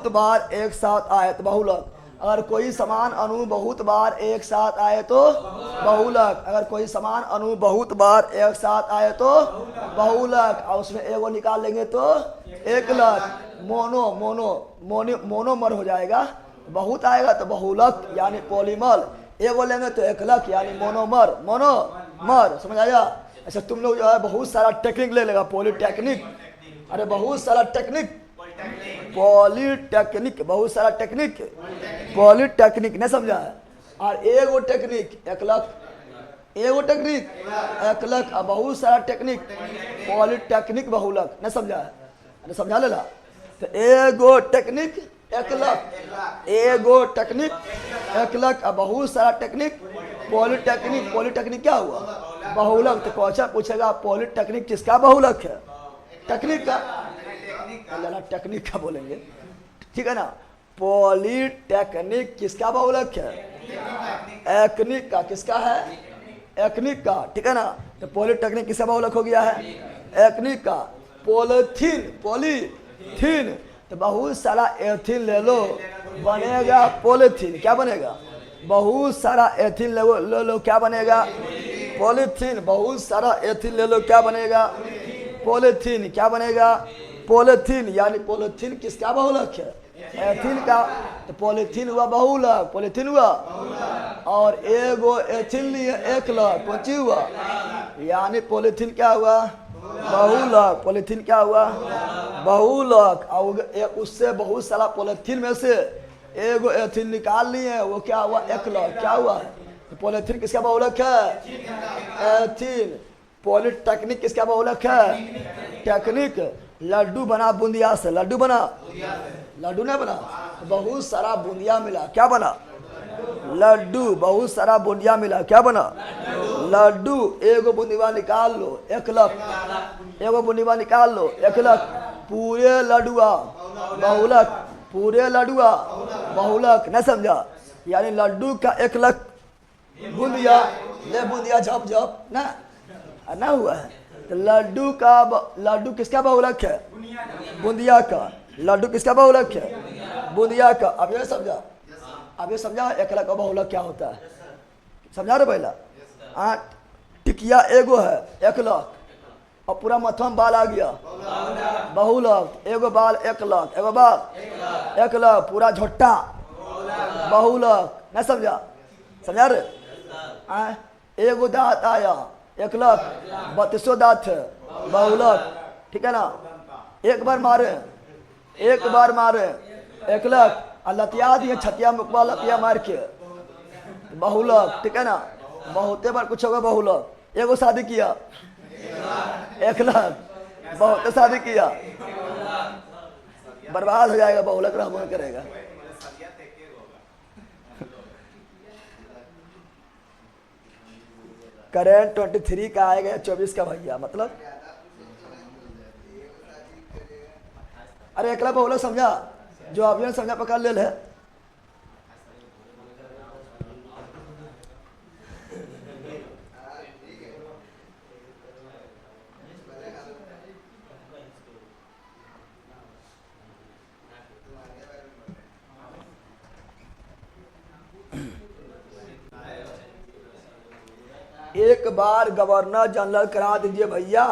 बार एक साथ आए तो बहुलक। अगर कोई समान अणु बहुत बार एक साथ आए तो बहुलक, अगर कोई समान अणु बहुत बार एक साथ आए तो बहुलक, और उसमें एगो निकाल लेंगे तो एक लक। मोनोमर हो जाएगा, बहुत आएगा तो बहुलक यानी पॉलीमर, एगो लेंगे तो एक लक यानी मोनोमर। समझ आया। अच्छा तुम लोग जो है बहुत सारा टेक्निक ले लेगा, पॉलीटेक्निक, अरे बहुत सारा टेक्निक पॉलिटेक्निक, बहुत सारा टेक्निक, पॉलिटेक्निक नहीं समझा है। और एगो टेक्निक 1,00,000, एगो टेक्निक 1,00,000 और बहुत सारा टेक्निक पॉलिटेक्निक बहुलक नहीं समझा है, नहीं समझा लेला। तो एगो टेक्निक 1,00,000, एगो टेक्निक 1,00,000 और बहुत सारा टेक्निक पॉलिटेक्निक। पॉलिटेक्निक क्या हुआ? बहुलक। तो क्वेश्चन पूछेगा पॉलिटेक्निक किसका बहुलक है? टेक्निक का, टेक्निक का बोलेंगे, ठीक है ना। पॉलिटेक्निक किसका बहुलक है? एक्निक का। किसका है? एक्निक का, ठीक है ना। तो पॉलिटेक्निक किसका बहुलक हो गया है? एक्निक का। पॉलीथीन, पॉलीथीन, तो बहुत सारा एथिन ले लो बनेगा पॉलीथीन। क्या बनेगा? बहुत सारा एथिन ले लो क्या बनेगा? पॉलीथीन। बहुत सारा एथिन ले लो क्या बनेगा? पॉलीथीन। क्या बनेगा? पॉलीथीन। यानी पॉलीथीन किसका बहुलक है? एथिन का। तो पॉलीथीन हुआ बहुलक, पॉलीथीन हुआ। और एगो एथिन लिए 1,00,000, कौन चीज हुआ? यानी पॉलीथीन क्या हुआ? बहुलक। पॉलीथीन क्या हुआ? बहुलक। और उससे बहुत सारा पॉलीथीन में से एगो एथिन निकाल लिए, वो क्या हुआ? 1,00,000। क्या हुआ? तो पॉलीथीन किसका बहुलक है? एथिन। पॉलिटेक्निक किसका बहुलक है? टेक्निक। लड्डू बना बूंदिया से, लड्डू बना, लड्डू नहीं बना, बहुत सारा बूंदिया मिला, क्या बना? लड्डू। बहुत सारा बूंदिया मिला, क्या बना? लड्डू। एगो बूंदिया निकाल लो 1,00,000, एगो बूंदिया निकाल लो 1,00,000, पूरे लड्डुआ बहुलक, पूरे लड्डुआ बहुलक नहीं समझा। यानी लड्डू का 1,00,000 बूंदिया ले, बूंदिया झप झप ना हुआ है। तो लड्डू का, लड्डू किसका बहुलक है? बूंदिया का। लड्डू किसका बहुलक है? बूंदिया का। अब ये समझा, अब ये समझा 1,00,000 का बहुलक क्या होता है? समझा रहे पहला? टिकिया एगो है 1,00,000 और पूरा मथवा में बाल आ गया बहुलक। एगो बाल 1,00,000, एगो बाल 1,00,000, पूरा झोट्टा बहुलक नहीं समझा। समझा रहे? एगो दांत आया 1,00,000, 32 दांत है बहुलक, ठीक है ना। एक बार मारे 1,00,000 और लतिया दिए छतिया मुकवा लतिया मार के बहुलक, ठीक है ना। बहुते बार कुछ होगा बहुलक। एगो शादी किया 1,00,000, बहुत शादी किया, बर्बाद हो जाएगा, बहुलक रहमान करेगा। करेंट 23 का आएगा 24 का भैया, मतलब अरे 1,00,000 बहुलक समझा? जो आपने समझा पकड़ ले है। एक बार गवर्नर जनरल करा दीजिए भैया।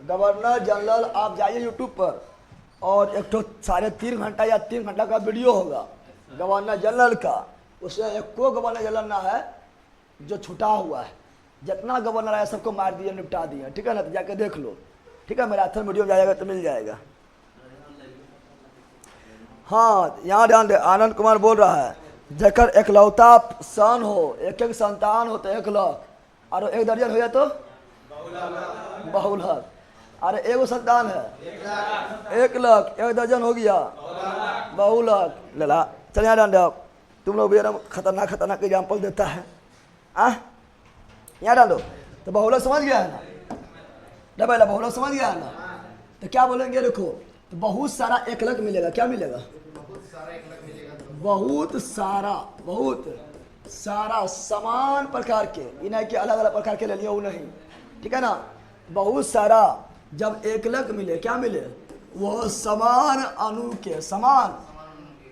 गवर्नर जनरल आप जाइए यूट्यूब पर और एक तो 3.5 घंटा या 3 घंटा का वीडियो होगा गवर्नर जनरल का। उसमें एक को गवर्नर जनरल ना है जो छुटा हुआ है। जितना गवर्नर आया सबको मार दिया, निपटा दिया, ठीक है ना। तो जाके देख लो, ठीक है। मेरा अथर वीडियो में जाएगा तो मिल जाएगा। हाँ, यहाँ ध्यान दे। आनंद कुमार बोल रहा है जकर एकलौता सन हो, एक संतान हो तो 1,00,000 और 1 दर्जन हो जाए तो बहुलक। अरे एगो संतान है 1,00,000, 1 दर्जन हो गया बहुलक। लला चल यहाँ डाल दो। तुम लोग भी खतरनाक खतरनाक एग्जाम्पल देता है। यहाँ डाल दो। तो बहुलक समझ गया है ना? पहला बहुलक समझ गया है ना? तो क्या बोलेंगे? देखो, तो बहुत सारा 1,00,000 मिलेगा। क्या मिलेगा? बहुत सारा समान प्रकार के, इन्हें के अलग अलग प्रकार के ले लिया वो नहीं, ठीक है ना। बहुत सारा जब 1,00,000 मिले, क्या मिले? वो समान अणु के, समान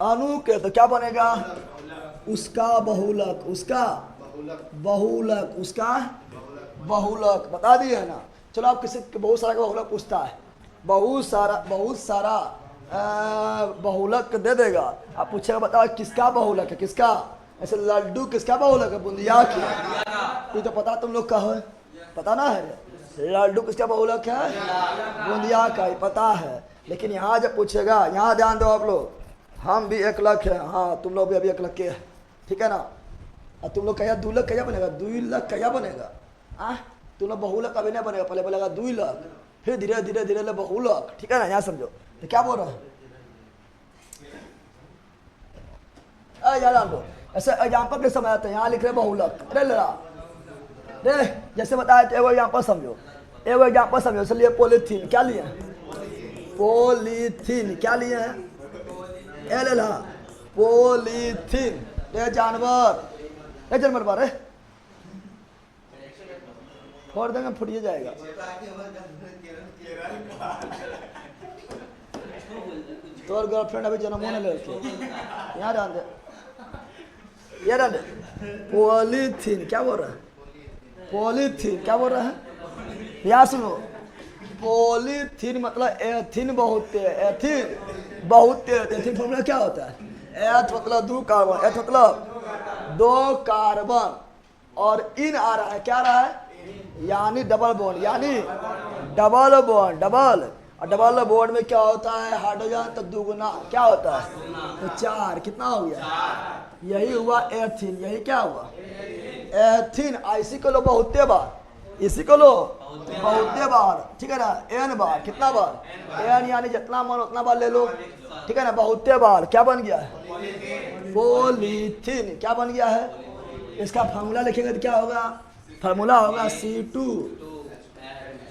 अणु के, तो क्या बनेगा? उसका बहुलक, उसका बहुलक, उसका बहुलक। बता दिए है ना। चलो आप किसी बहुत सारा का बहुलक पूछता है, बहुत सारा बहुलक दे देगा। आप पूछेगा बताओ किसका बहुलक है? किसका? ऐसे लड्डू किसका बहुलक है? बूंदिया की। ये तो पता तुम लोग का है, पता ना है? लड्डू किसका बहुलक है? बूंदिया का ही पता है। लेकिन यहाँ जब पूछेगा, यहाँ ध्यान दो आप लोग, हम भी 1 लाख है, हाँ तुम लोग भी अभी 1 लाख के है, ठीक है ना। और तुम लोग कहिए 2 लाख क्या बनेगा, 2 लाख क्या बनेगा, तुम लोग बहुलक अभी नहीं बनेगा, पहले बनेगा 2 लाख, फिर धीरे धीरे धीरे बहुलक, ठीक है ना। यहाँ समझो तो क्या बोल रहा हूँ यार लो, ऐसे एग्जाम्पल के समय आते हैं, यहाँ लिख रहे बहुलक, अरे लड़ा रे, जैसे बताया तो एगो एग्जाम्पल समझो, एगो एग्जाम्पल समझो। चलिए पॉलीथीन क्या लिए हैं, पॉलीथीन क्या लिए हैं, एल पॉलीथीन, ये जानवर बारे फोड़ देंगे, फुट जाएगा। तोर गर्लफ्रेंड अभी जन्म होने लगे, यहाँ डाल दे, ये डाल दे। पॉलीथीन क्या बोल रहा है, पॉलीथीन क्या बोल रहा है, यहाँ सुनो, पॉलीथीन मतलब एथिन बहुत, एथिन बहुत, एथिन फॉर्मूला क्या होता है, एथ मतलब 2 कार्बन, एथ मतलब 2 कार्बन और इन आ रहा है, क्या आ रहा है, यानी डबल बॉन्ड, यानी डबल बॉन्ड, डबल, और डबल बॉन्ड में क्या होता है, हाइड्रोजन तो 2 गुना क्या होता है, तो 4, कितना हो गया, यही हुआ एथिन, यही क्या हुआ एथिन। इसी को लो बहुते बार, इसी को लो बहुते बार, ठीक है ना, n बार, कितना बार, n यानी जितना मन उतना बार ले लो, ठीक है ना, बहुते बार क्या बन गया है, पॉलीथीन क्या बन गया है। इसका फार्मूला लिखेंगे तो क्या होगा, फार्मूला होगा C2,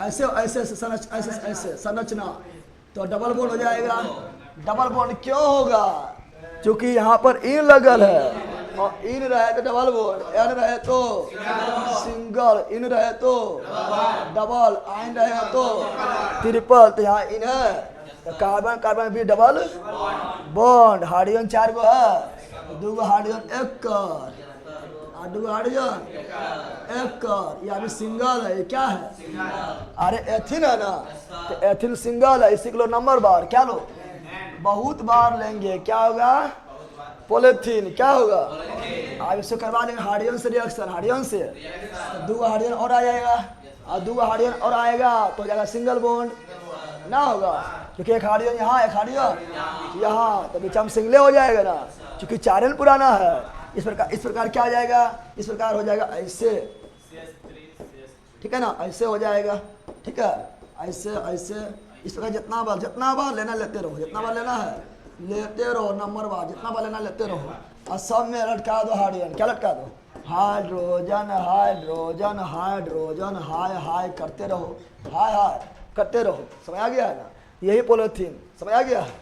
ऐसे ऐसे ऐसे संरचना, तो डबल बॉन्ड हो जाएगा। डबल बॉन्ड क्यों होगा, क्योंकि यहाँ पर इन लगल है, और इन रहे तो डबल बॉन्ड, एन रहे तो सिंगल, इन रहे तो डबल, आइन रहे तो ट्रिपल, तो यहाँ इन है तो कार्बन कार्बन भी डबल बॉन्ड, हाइड्रोजन 4 गो है, 2 गो हाइड्रोजन 1 कर, 2 गो हाइड्रोजन 1 कर, ये अभी सिंगल है, ये क्या है, अरे एथिन है ना, तो एथिन सिंगल है, इसी को लो नंबर बार, क्या लो बहुत बार लेंगे, क्या होगा, पॉलीथीन क्या होगा। अब इसको करवा देंगे हाइड्रोजन से रिएक्शन, हाइड्रोजन से 2 हाइड्रोजन और आ जाएगा, और 2 हाइड्रोजन और आएगा तो हो जाएगा सिंगल बॉन्ड ना होगा, क्योंकि एक हाइड्रोजन यहाँ, एक हाइड्रोजन यहाँ, तो बीच में सिंगले हो जाएगा ना, क्योंकि 4 N पुराना है। इस प्रकार क्या हो जाएगा, इस प्रकार हो जाएगा ऐसे, ठीक है ना, ऐसे हो जाएगा, ठीक है, ऐसे ऐसे, इस प्रकार जितना बार लेना लेते रहो, जितना बार लेना है लेते रहो, नंबर बार जितना बार लेना लेते रहो, और सब में लटका दो हाइड्रोजन, क्या लटका दो, हाइड्रोजन हाइड्रोजन हाइड्रोजन, हाय हाय करते रहो, हाय हाय करते रहो, समझ आ गया है ना, यही पॉलीथीन, समझ आ गया है।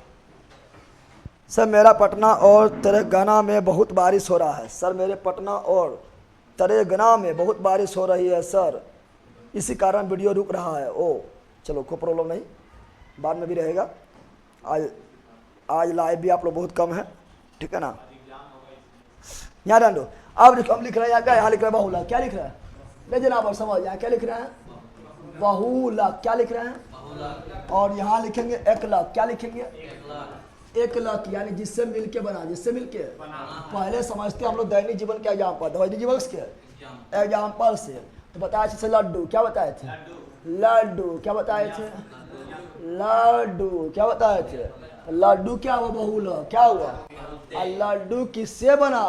सर मेरा पटना और तेलंगाना में बहुत बारिश हो रहा है, सर मेरे पटना और तेलंगाना में बहुत बारिश हो रही है सर, इसी कारण वीडियो रुक रहा है। ओ चलो कोई प्रॉब्लम नहीं, बाद में भी रहेगा, आज लाइव भी आप लोग बहुत कम है, ठीक है ना। यहाँ डाल दो, अब देखो हम लिख रहे हैं यहाँ क्या, यहाँ लिख रहे हैं बहुलक, क्या लिख रहा है, ले जनाब आप समझ, यहाँ क्या लिख रहे हैं, बहुलक क्या लिख रहे हैं, और यहाँ लिखेंगे 1 लाख, क्या लिखेंगे 1 लाख, यानी जिससे मिलके बना, जिससे मिलके पहले समझते हम लोग दैनिक जीवन के एग्जाम्पल, दैनिक जीवन के एग्जाम्पल से, तो बताए थे लड्डू, क्या बताए थे, लड्डू क्या बताए थे, लड्डू क्या बताए थे, लड्डू क्या हुआ, बहुलक क्या हुआ, और लड्डू किससे बना,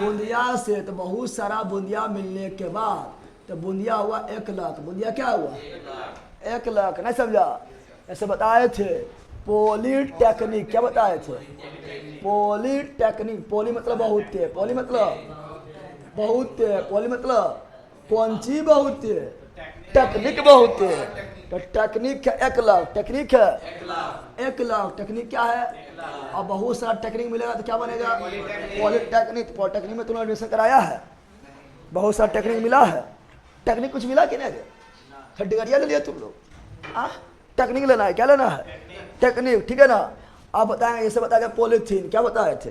बूंदिया से, तो बहुत सारा बूंदिया मिलने के बाद तो बूंदिया हुआ 1 लाख, बूंदिया क्या हुआ 1 लाख, नहीं समझा। ऐसे बताए थे पॉलीटेक्निक, क्या बताए थे, पॉलीटेक्निक, पॉली मतलब बहुत है, पॉली मतलब बहुत है, पॉली मतलब कौन सी बहुत है, टेक्निक बहुत है, तो टेक्निक है 1 लाख, टेक्निक है 1 लाख, टेक्निक क्या है, और बहुत सारा टेक्निक मिलेगा तो क्या बनेगा पॉलीटेक्निक। पॉलीटेक्निक में तुमने एडमिशन कराया है, बहुत सारा टेक्निक मिला है, टेक्निक कुछ मिला कि नहीं, डिग्रिया ले लिया तुम लोग, टेक्निक लेना है, क्या लेना है टेक्निक, ठीक है ना। आप बताएंगे, जैसे बताया पॉलीथीन, क्या बताए थे,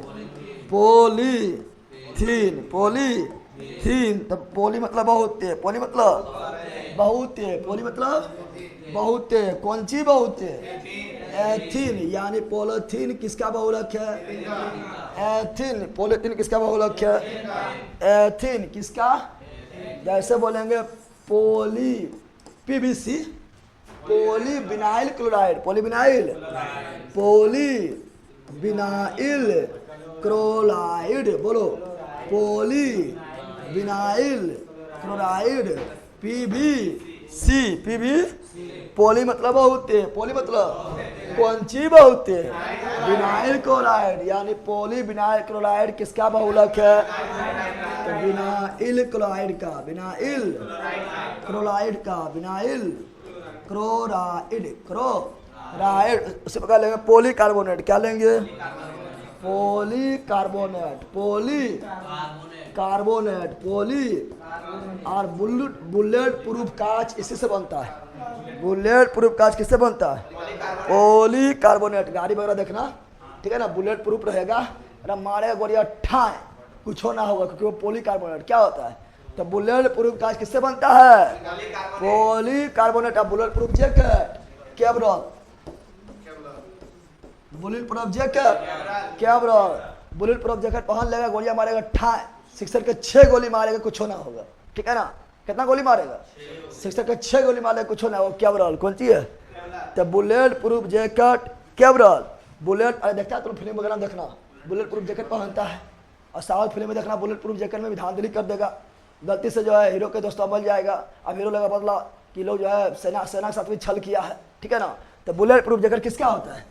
पॉलीथीन, पॉलीथीन, तब पॉली मतलब बहुत है, पॉली मतलब बहुत है, पॉली मतलब बहुत है, कौन सी बहुत है, एथिन, यानी पॉलीथीन किसका बहुलक है, एथिन, पॉलीथीन किसका बहुलक है, एथिन किसका, जैसे बोलेंगे poly, PVC polyvinyl chloride, polyvinyl, polyvinyl chloride, बोलो पॉलीविनाइल क्लोराइड, PVC, पॉली मतलब बहुत है, पॉली मतलब कौन सी बहुत है, विनाइल क्लोराइड, यानी पॉलीविनाइल क्लोराइड किसका बहुलक है, तो विनाइल क्लोराइड का, विनाइल क्लोराइड का, विनाइल क्लोराइड, क्लोराइड। उसी प्रकार लेंगे पॉलीकार्बोनेट, क्या लेंगे, पॉलीकार्बोनेट, पॉलीकार्बोनेट, पॉली, और बुलेट प्रूफ कांच इसी से बनता है, बुलेट प्रूफ कांच किससे बनता है, पॉलीकार्बोनेट। गाड़ी वगैरह देखना, ठीक है ना, बुलेट प्रूफ रहेगा, मारेगा गोलियां ठाए कुछ ना होगा, क्योंकि वो पॉलीकार्बोनेट क्या होता है, तो बुलेट प्रूफ कांच किससे बनता है, पॉलीकार्बोनेट। अब बुलेट प्रूफ जैकेट, कैब्रॉल, बुलेट प्रूफ जैकेट, कैब्रॉल, बुलेट प्रूफ जैकेट पहन लेगा, गोलियां मारेगा ठाए, सिक्सर के 6 गोली मारेगा कुछ ना होगा, ठीक है ना, कितना गोली मारेगा, सिक्सर के 6 गोली मारेगा कुछ ना होगा, कैब्रॉल कौन सी है, तो बुलेट प्रूफ जैकेट, कैब्रॉल, बुलेट। अरे देखता है तुम फिल्म वगैरह देखना, बुलेट प्रूफ जैकेट पहनता है, और साउथ फिल्म में देखना बुलेट प्रूफ जैकेट में भी धांधली कर देगा, गलती से जो है हीरो के दोस्तों बन जाएगा, अब हीरो लगा बदला कि लोग जो है सेना के साथ भी छल किया है, ठीक है ना, तो बुलेट प्रूफ जैकेट किसका होता है,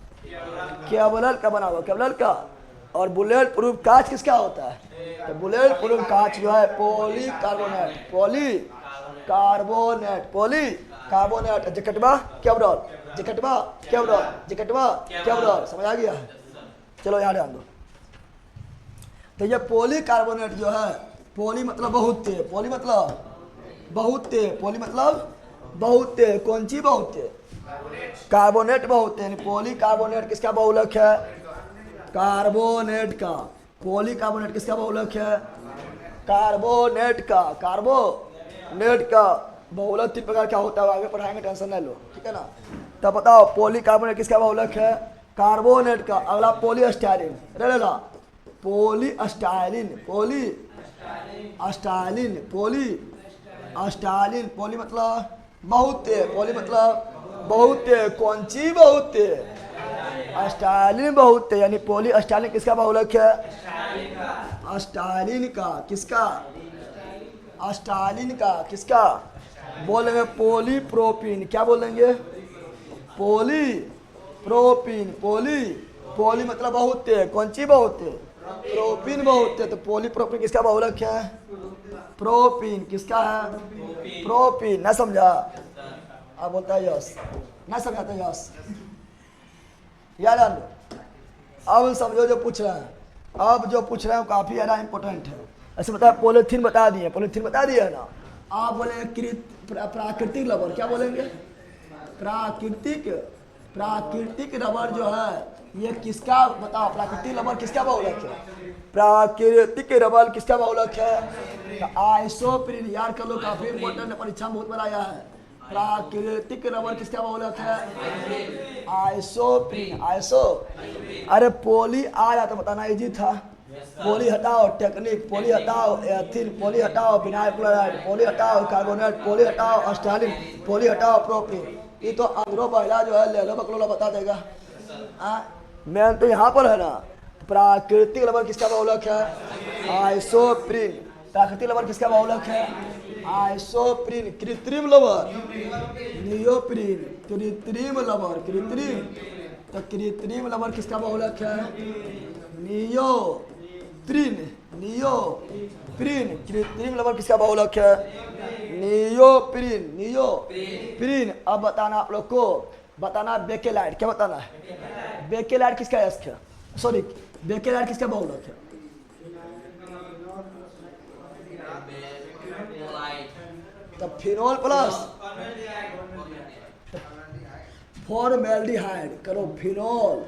कैब्रॉल का बना हुआ, कैब्रॉल का। और बुलेट प्रूफ कांच किसका होता है, तो बुलेट प्रूफ कांच जो है पॉलीकार्बोनेट, पॉलीकार्बोनेट, पॉलीकार्बोनेट, जैकेटवा कैब्रॉल, जैकेटवा कैब्रॉल, जैकेटवा कैब्रॉल, समझ आ गया, चलो यहाँ ध्यान दो। तो ये पॉलीकार्बोनेट जो है, पॉली मतलब बहुत है, पॉली मतलब बहुत है, पॉली मतलब बहुत है, कौन सी बहुत है, कार्बोनेट बहुत है, पॉलीकार्बोनेट किसका बहुलक है, कार्बोनेट का, पॉलीकार्बोनेट किसका बहुलक है, कार्बोनेट का, कार्बोनेट का बहुलक 3 प्रकार क्या होता है, आगे पढ़ाएंगे, टेंशन नहीं लो, ठीक है ना। तब बताओ पॉलीकार्बोनेट किसका बहुलक है, कार्बोनेट का। अगला पॉलीस्टाइलिन, रेला पॉलीस्टाइलिन, पॉलीस्टाइलिन, पॉलीस्टाइलिन, पॉली मतलब बहुत है, पॉली मतलब बहुत है, कौन सी बहुत है, स्टाइलिन बहुत है, यानी पॉलीस्टाइलिन किसका बहुलक है, स्टाइलिन का, किसका, स्टाइलिन का, किसका बोलेंगे, पॉलीप्रोपीन, क्या बोलेंगे, पॉलीप्रोपीन, पॉली मतलब बहुत है, कौन सी बहुत है, प्रोपीन बहुत है, तो पॉलीप्रोपीन किसका बहुलक है, प्रोपीन, किसका है, प्रोपीन। ना समझा, अब बोलता है यस, ना समझाते यस, याद। अब समझो जो पूछ रहे हैं, अब जो पूछ रहे हैं काफी ज्यादा इंपॉर्टेंट है। ऐसे बताया पॉलीथीन बता दिए, पॉलीथीन बता दिए ना, आप बोले प्राकृतिक रबर, क्या बोलेंगे, प्राकृतिक रबर जो है ये किसका, बताओ प्राकृतिक रबर किसका बहुलक है, प्राकृतिक रबर किसका बहुलक है, तो आइसोप्रीन, याद कर लो, काफी इंपॉर्टेंट, परीक्षा में बहुत बार आया है। प्राकृतिक रबर किसका बहुलक है, आइसोप्रीन, आइसो। अरे पॉली आ रहा तो बताना इजी था, पॉली हटाओ टेक्निक, पॉली हटाओ एथिल, पॉली हटाओ विनाइल क्लोराइड, पॉली हटाओ कार्बोनेट, पॉली हटाओ स्टाइलिन, पॉली हटाओ प्रोपीन। ये तो अंग्रो पहला जो है लेलो बकलोला बता देगा, मैं तो यहाँ पर है ना। प्राकृतिक रबर किसका बहुलक है, आइसोप्रीन। प्राकृतिक रबर किसका बहुलक है, आइसोप्रीन। कृत्रिम रबर नियोप्रीन, कृत्रिम रबर, कृत्रिम, तो कृत्रिम रबर किसका बहुलक है, नियोप्रीन, नियोप्रीन। कृत्रिम रबर किसका बहुलक है, नियोप्रीन, नियोप्रीन। अब बताना आप लोग को, बताना बेकेलाइट, क्या बताना है, बेकेलाइट किसका है, सॉरी बेकेलाइट किसका बहुलक है, तो फिनोल प्लस फॉर्मेल्डिहाइड करो, फिनोल,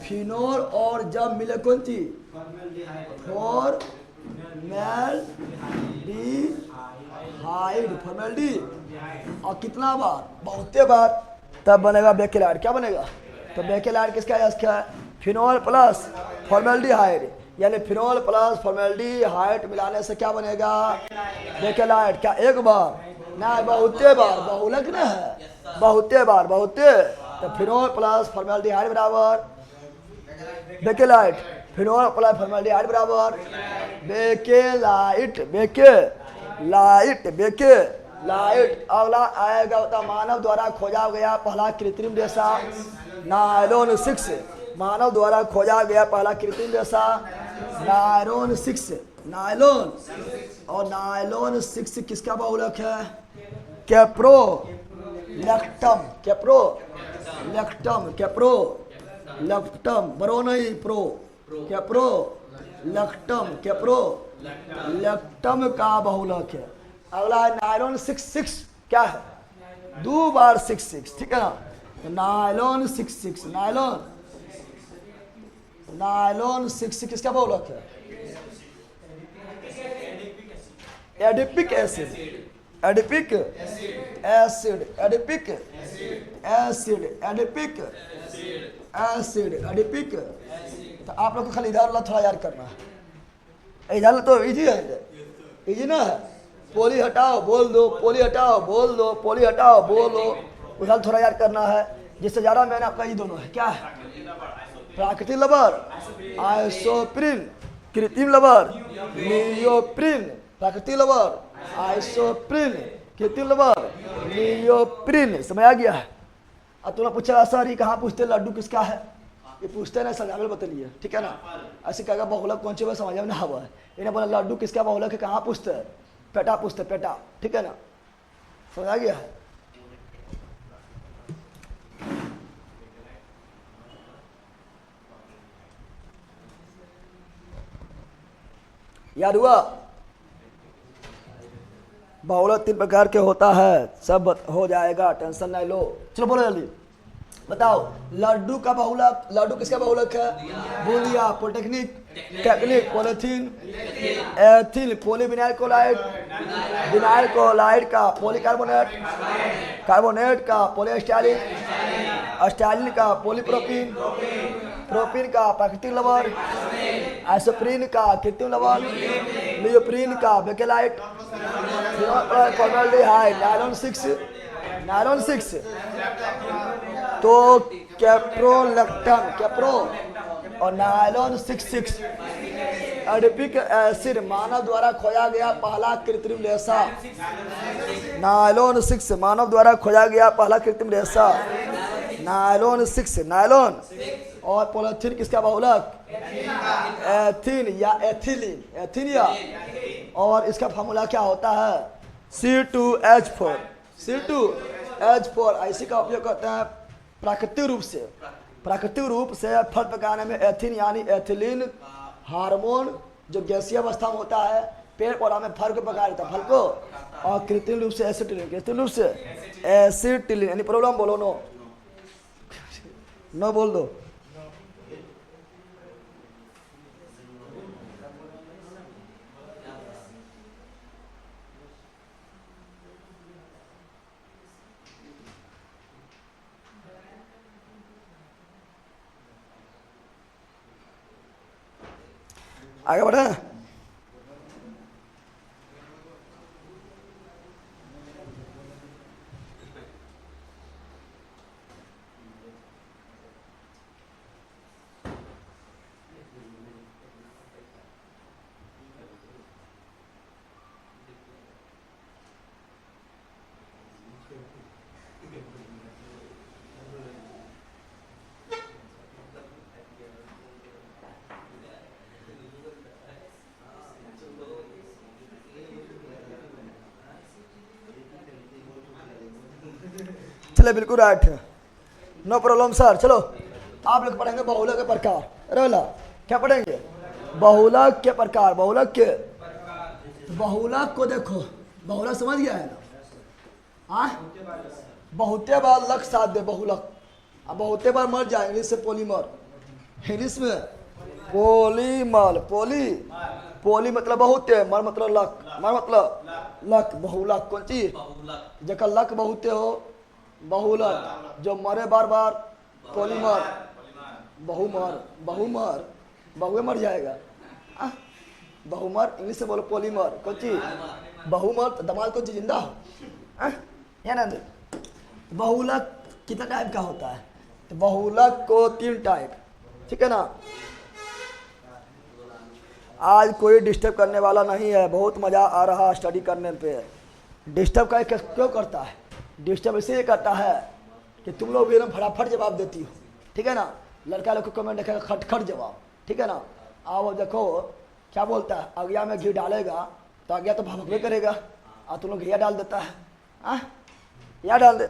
फिनोल और जब मिले कौन सी, फॉर्मेल्डिहाइड, फॉर्मेल्डी, और कितना बार, बहुते बार, तब बनेगा बेकेलाइट। क्या बनेगा, तो बेकेलाइट किसका है, फिनोल प्लस फॉर्मेल्डिहाइड, यानी फिनोल प्लस फॉर्मेल्डिहाइड मिलाने से क्या बनेगा, बेकेलाइट। क्या एक बार, ना बहुते बार बहुलक ना है, बहुते बार बहुते। तो फिनोल प्लस फॉर्मेल्डिहाइड बराबर बेकेलाइट, फिनोल प्लस फॉर्मेल्डिहाइड बराबर बेकेलाइट, बेकेलाइट, बेकेलाइट। अगला आएगा होता मानव द्वारा खोजा गया पहला कृत्रिम रेशा नायलॉन 6, मानव द्वारा खोजा गया पहला कृत्रिम रेशा नायलॉन 6, नायलॉन। और नायलॉन 6 किसका बहुलक है? Caprio lactam, Caprio lactam, Caprio lactam, बरो नहीं pro, Caprio lactam, Caprio lactam का बहुलक है। अगला है नायलॉन 6 क्या है? 2 बार 6, ठीक है ना? तो नायलॉन 6, नायलॉन 6 किसका बहुलक है? Adipic acid, adipic acid, adipic acid, adipic acid, adipic. तो आप लोग को खाली इधर वाला थोड़ा याद करना है, इधर तो इजी है, इजी ना है। पोली हटाओ बोल दो, पोली हटाओ बोल दो, पोली हटाओ बोल दो, उधर थोड़ा याद करना है। जिससे ज़्यादा मैंने आपका ये दोनों है, क्या है? प्राकृतिक लबर आइसोप्रिन, कृत्रिम लबर नियोप्रिन, प्राकृतिक लबर आइसोप्रिन, कृत्रिम लबर नियोप्रिन। समझ आ गया है? अब तुमने पूछा सर ये कहाँ पूछते लड्डू किसका है? ये पूछते ना समझावे बतलिए, ठीक है ना? ऐसे कहेगा बहुलक कौन सी बात समझ में ना हुआ है, इन्हें बोला लड्डू किसका बहुलक है कहाँ पूछते हैं? पेटा पूछते, पेटा, ठीक है ना? समझ आ गया है? याद हुआ? बहुलक 3 प्रकार के होता है, सब हो जाएगा, टेंशन नहीं लो। चलो बोलो जल्दी बताओ। लड्डू का बहुलक, लड्डू किसका बहुलक है? बोलिया, polytechnic, technique, polythene, ethyl, polyvinyl chloride, vinyl chloride का, पॉलीकार्बोनेट, कार्बोनेट का, पॉलीस्टाइलिन, स्टाइलिन का, पॉलीप्रोपीन, प्रोपीन का प्राकृतिक लवण, आइसोप्रीन का कृत्रिम लवण, लियोप्रीन का बेकेलाइट, फॉर्मेल्डिहाइड, नायलॉन 6, नायलॉन 6। तो कैप्रोलेक्टन, कैप्रो और नायलॉन 6 एडिपिक एसिड मानव द्वारा खोजा गया पहला कृत्रिम रेशा, नायलॉन 6 मानव द्वारा खोजा गया पहला कृत्रिम रेशा नायलॉन 6, नायलॉन। और पॉलीथीन किसका बहुलक? एथिन या एथिलीन, एथिनिया। और इसका फार्मूला क्या होता है? C2H4, C2H4। इसी का उपयोग करते हैं प्राकृतिक रूप से फल पकाने में। एथिन यानी एथिलीन हार्मोन जो गैसीय अवस्था में होता है, पेड़ पौधा में फल को पका देता है, फल को। और कृत्रिम रूप से एसिटिलीन, कृत्रिम रूप से एसिटिलीन। यानी प्रॉब्लम बोलो, नो नो बोल दो। आगे बढ़े। चले बिल्कुल राइट है, नो प्रॉब्लम सर। चलो आप लोग पढ़ेंगे बहुलक के प्रकार। रोला क्या पढ़ेंगे? बहुलक के प्रकार। बहुलक के, बहुलक को देखो, बहुलक समझ गया है ना? बहुते बार लक साथ दे बहुलक, अब बहुते बार मर जाए। इंग्लिश से पॉलीमर, इंग्लिश में पॉलीमर, पोली मतलब बहुते, मर मतलब लक, मर मतलब लक। बहुलक कौन चीज? जकर लक बहुते हो बहुलक, जो मरे बार बार पॉलीमर, बहुमर, बहुए मर जाएगा। बहुमर इंग्लिश से बोलो पॉलीमर। कौन चीज? बहुमर। दमाद कौन चीज? जिंदा हो, है ना। बहुलक कितना टाइप का होता है? तो बहुलक को 3 टाइप, ठीक है ना। आज कोई डिस्टर्ब करने वाला नहीं है, बहुत मज़ा आ रहा स्टडी करने पे। डिस्टर्ब का क्यों करता है? डिस्टर्ब इसलिए करता है कि तुम लोग एकदम फटाफट जवाब देती हो, ठीक है ना। लड़का लोग को कमेंट देखेगा खटखट जवाब, ठीक है ना। आओ देखो क्या बोलता है, अगिया में घी डालेगा तो अगिया तो भभकवे करेगा, और तुम लोग घिया डाल देता है, या डाल दे।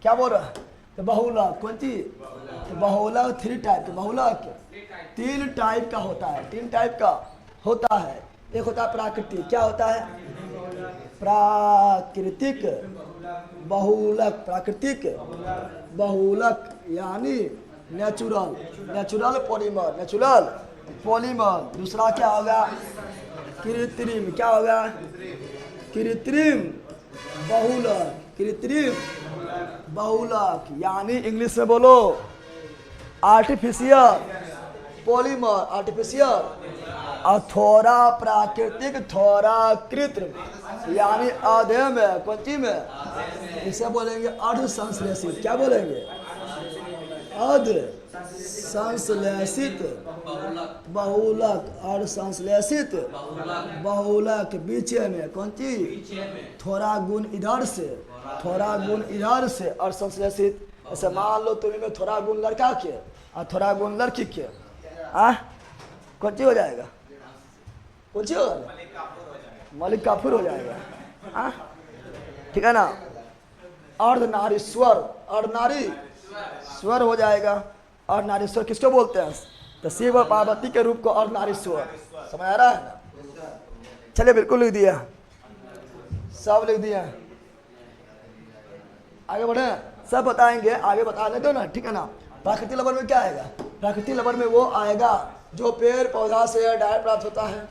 क्या बोल रहा है? तो बहुलक कौन चीज? तो बहुलक 3 टाइप के, बहुलक 3 टाइप का होता है, 3 टाइप का होता है। एक होता है प्राकृतिक, क्या होता है? प्राकृतिक बहुलक, प्राकृतिक बहुलक यानी natural, natural polymer, natural polymer. दूसरा क्या होगा? कृत्रिम, क्या होगा? कृत्रिम बहुलक, कृत्रिम बहुलक यानी इंग्लिश में बोलो आर्टिफिशियल पॉलीमर, आर्टिफिशियल। और थोड़ा प्राकृतिक, थोड़ा कृत्रिम यानी आधे में, कौन चीज में? इसे बोलेंगे अर्ध संश्लेषित। क्या बोलेंगे? अर्ध संश्लेषित बहुलक, अर्ध संश्लेषित बहुलक। बीच में कौन चीज? थोड़ा गुण इधर से, थोड़ा गुण इधर से, और संश्लेषित। ऐसे मान लो तुम्हें में थोड़ा गुण लड़का के और थोड़ा गुण लड़की के, कौन चीज हो जाएगा? कौन चीज होगा? मलिक काफूर हो जाएगा, ठीक है ना। अर्धनारीश्वर, अर्धनारीश्वर हो जाएगा। अर्धनारीश्वर किसको बोलते हैं? तो शिव और पार्वती के रूप को अर्धनारीश्वर, समझ आ रहा है ना। चलिए बिल्कुल लिख दिया, सब लिख दिया। आगे बढ़े, सब बताएंगे, आगे बताने दो ना, ठीक है ना। प्राकृतिक लवर में क्या आएगा? प्राकृतिक लवर में वो आएगा जो पेड़ पौधा से डायरेक्ट प्राप्त होता है।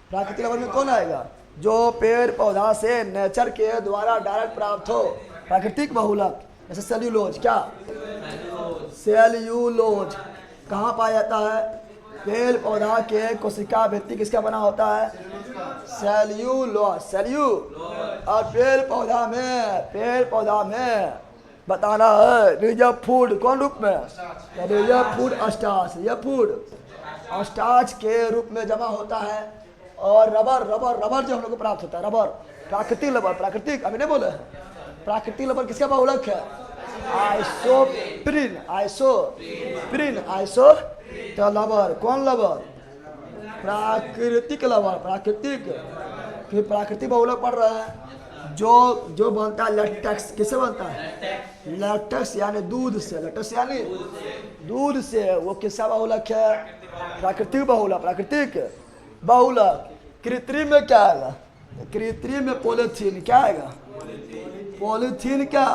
प्राकृतिक लवर में कौन आएगा? जो पेड़ पौधा से नेचर के द्वारा डायरेक्ट प्राप्त हो। प्राकृतिक बहुलक जैसे सेल्यूलोज, क्या? सेल्यूलोज कहाँ पाया जाता है? पेड़ पौधा के कोशिका भित्ति किसका बना होता है? सेल्यूलोज, सेल्यू। और पेड़ पौधा में बताना है रिजर्व फूड कौन रूप में? Reserve food starch, reserve food starch के रूप में जमा होता है। और रबर, रबर, रबर जो हम लोग को प्राप्त होता है, रबर। प्राकृतिक रबर, प्राकृतिक अभी नहीं बोले, प्राकृतिक रबर किसका बहुलक है? Isoprene, isoprene, iso. तो लबर कौन लबर? प्राकृतिक लबर, प्राकृतिक। फिर प्राकृतिक बहुलक पढ़ रहा है। जो बनता है लेटेक्स, किससे बनता है? लेटेक्स यानी दूध से, लेटेक्स यानी दूध से। वो किसका बहुलक है? प्राकृतिक बहुलक, प्राकृतिक बहुलक। कृत्रिम में क्या आएगा? कृत्रिम में पॉलीथीन, क्या आएगा? पॉलीथीन। क्या?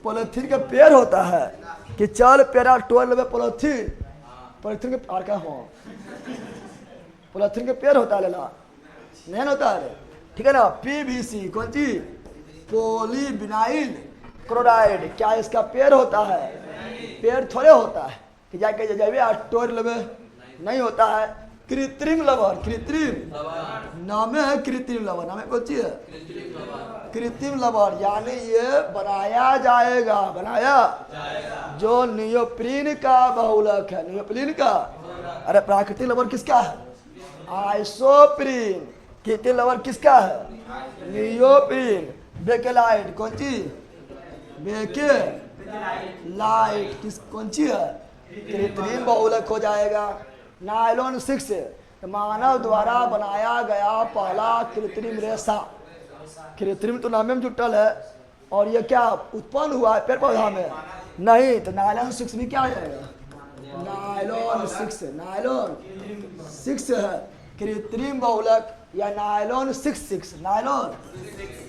पॉलीथीन का पेड़ होता है कि चल पेड़ा टोल में पॉलीथीन, पॉलीथीन के आर का हो, पॉलीथीन के पेड़ होता है, लेला नहीं होता है, ठीक है ना। पीवीसी कौन चीज? Polyvinyl chloride. क्या इसका पेड़ होता है? पेड़ थोड़े होता है कि जाके जाइए टोर लबे, नहीं होता है। कृत्रिम लवर, कृत्रिम नाम है, कृत्रिम लवर नाम है, कौन चीज है? कृत्रिम लवर यानी ये बनाया जाएगा, बनाया जो नियोप्रीन का बहुलक है, नियोप्रीन का। अरे प्राकृतिक लवर किसका है? आइसोप्रीन। कृत्रिम लवर किसका है? नियोप्रीन। बेकेलाइट कौन चीज? बेकेलाइट किस कौन चीज है? कृत्रिम बहुलक हो जाएगा। नायलॉन 6 मानव द्वारा बनाया गया पहला कृत्रिम रेशा। कृत्रिम तो नाम में जुटल है, और ये क्या उत्पन्न हुआ है पेड़ पौधा में? नहीं। तो नायलॉन 6 में क्या आ जाएगा? नायलॉन 6, नायलॉन 6 है कृत्रिम बहुलक, या नायलॉन 6, नायलॉन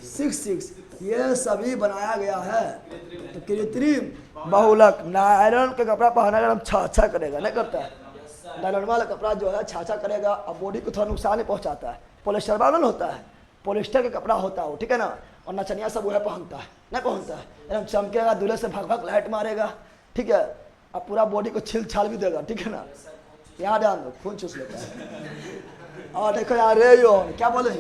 6 ये सभी बनाया गया है। तो कृत्रिम बहुलक। नायलॉन का कपड़ा पहना कर हम छाछा करेगा, नहीं करता है। नायलॉन वाला कपड़ा जो है छाछा करेगा और बॉडी को थोड़ा नुकसान नहीं पहुंचाता है। पॉलिस्टर वाला होता है, पॉलिस्टर का कपड़ा होता है वो, ठीक है ना। और नचनिया सब वह पहनता है, नहीं पहनता है, एकदम चमकेगा, दूल्हे से भाग भाग लाइट मारेगा, ठीक है। अब पूरा बॉडी को छिल छाल भी देगा, ठीक है ना। यहाँ ध्यान दो, खून चूस लेता है। और देखो यार रेयोन, क्या बोले?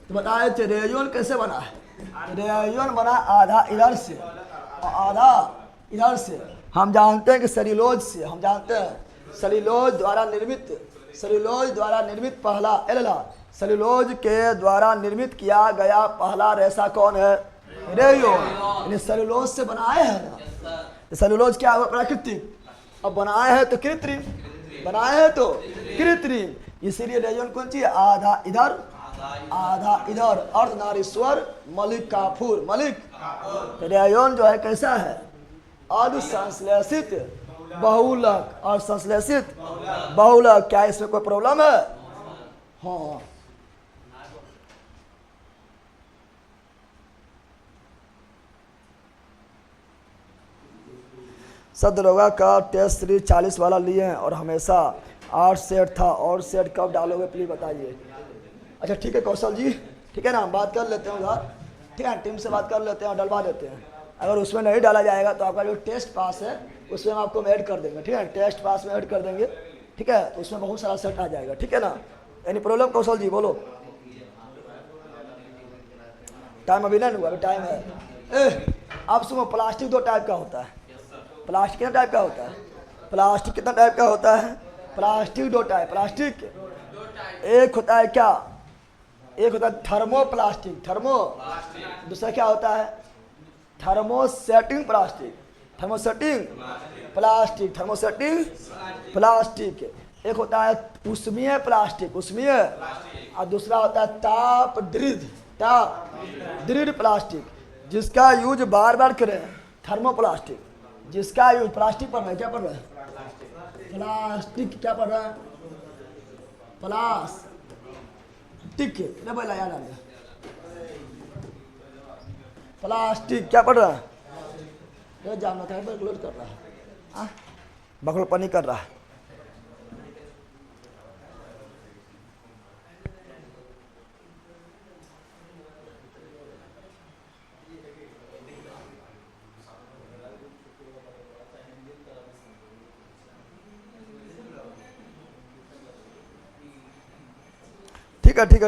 तो बताए थे रेयोन कैसे बना है। रेयोन बना आधा इधर से और आधा इधर से। हम जानते हैं कि सेल्यूलोज से, हम जानते हैं सेल्यूलोज द्वारा निर्मित पहला सेल्यूलोज के द्वारा निर्मित किया गया पहला रेशा कौन है? रेयोन। सेल्यूलोज से बनाए हैं ना। सेल्यूलोज क्या हुआ? प्राकृतिक। अब बनाए हैं तो कृत्रिम, बनाए हैं तो कृत्रिम। इसीलिए रेयोन कौन सी है? आधा इधर आधा इधर। अर्धनारीश्वर मलिक काफूर, मलिक। रेयोन जो है कैसा है? अर्धसंश्लेषित बहुलक और संश्लेषित बहुलक। क्या इसमें कोई प्रॉब्लम है? हाँ। सदरोगा का टेस्ट सीरीज 40 वाला लिए हैं और हमेशा 8 सेट था, और सेट कब डालोगे प्लीज बताइए। अच्छा ठीक है कौशल जी, ठीक है ना, हम बात कर लेते हैं उधर, ठीक है, टीम से बात कर लेते हैं और डलवा देते हैं। अगर उसमें नहीं डाला जाएगा तो आपका जो टेस्ट पास है उसमें हम आपको ऐड कर देंगे, ठीक है, टेस्ट पास में ऐड कर देंगे, ठीक है, तो उसमें बहुत सारा सेट आ जाएगा, ठीक है ना। एनी प्रॉब्लम कौशल जी? बोलो। टाइम अभी नहीं हुआ, अभी टाइम है। अब सुनो, प्लास्टिक 2 टाइप का होता है। प्लास्टिक कितना टाइप का होता है? प्लास्टिक कितना टाइप का होता है? Plastic 2 type. प्लास्टिक एक होता है क्या? एक होता है थर्मोप्लास्टिक, दूसरा क्या होता है? Thermosetting plastic, thermosetting plastic. एक होता है उष्मीय प्लास्टिक, उष्मीय, और दूसरा होता है ताप दृढ़ प्लास्टिक, जिसका यूज बार बार करें। थर्मोप्लास्टिक, जिसका यूज प्लास्टिक पढ़ रहे हैं, क्या पढ़ रहे हैं? प्लास्टिक क्या पढ़ रहा है? प्लास्टिक ना बोला याद आ गया। प्लास्टिक क्या पढ़ रहा है? ये जानना था, बकलोड कर रहा है, बकलोपनी कर रहा है।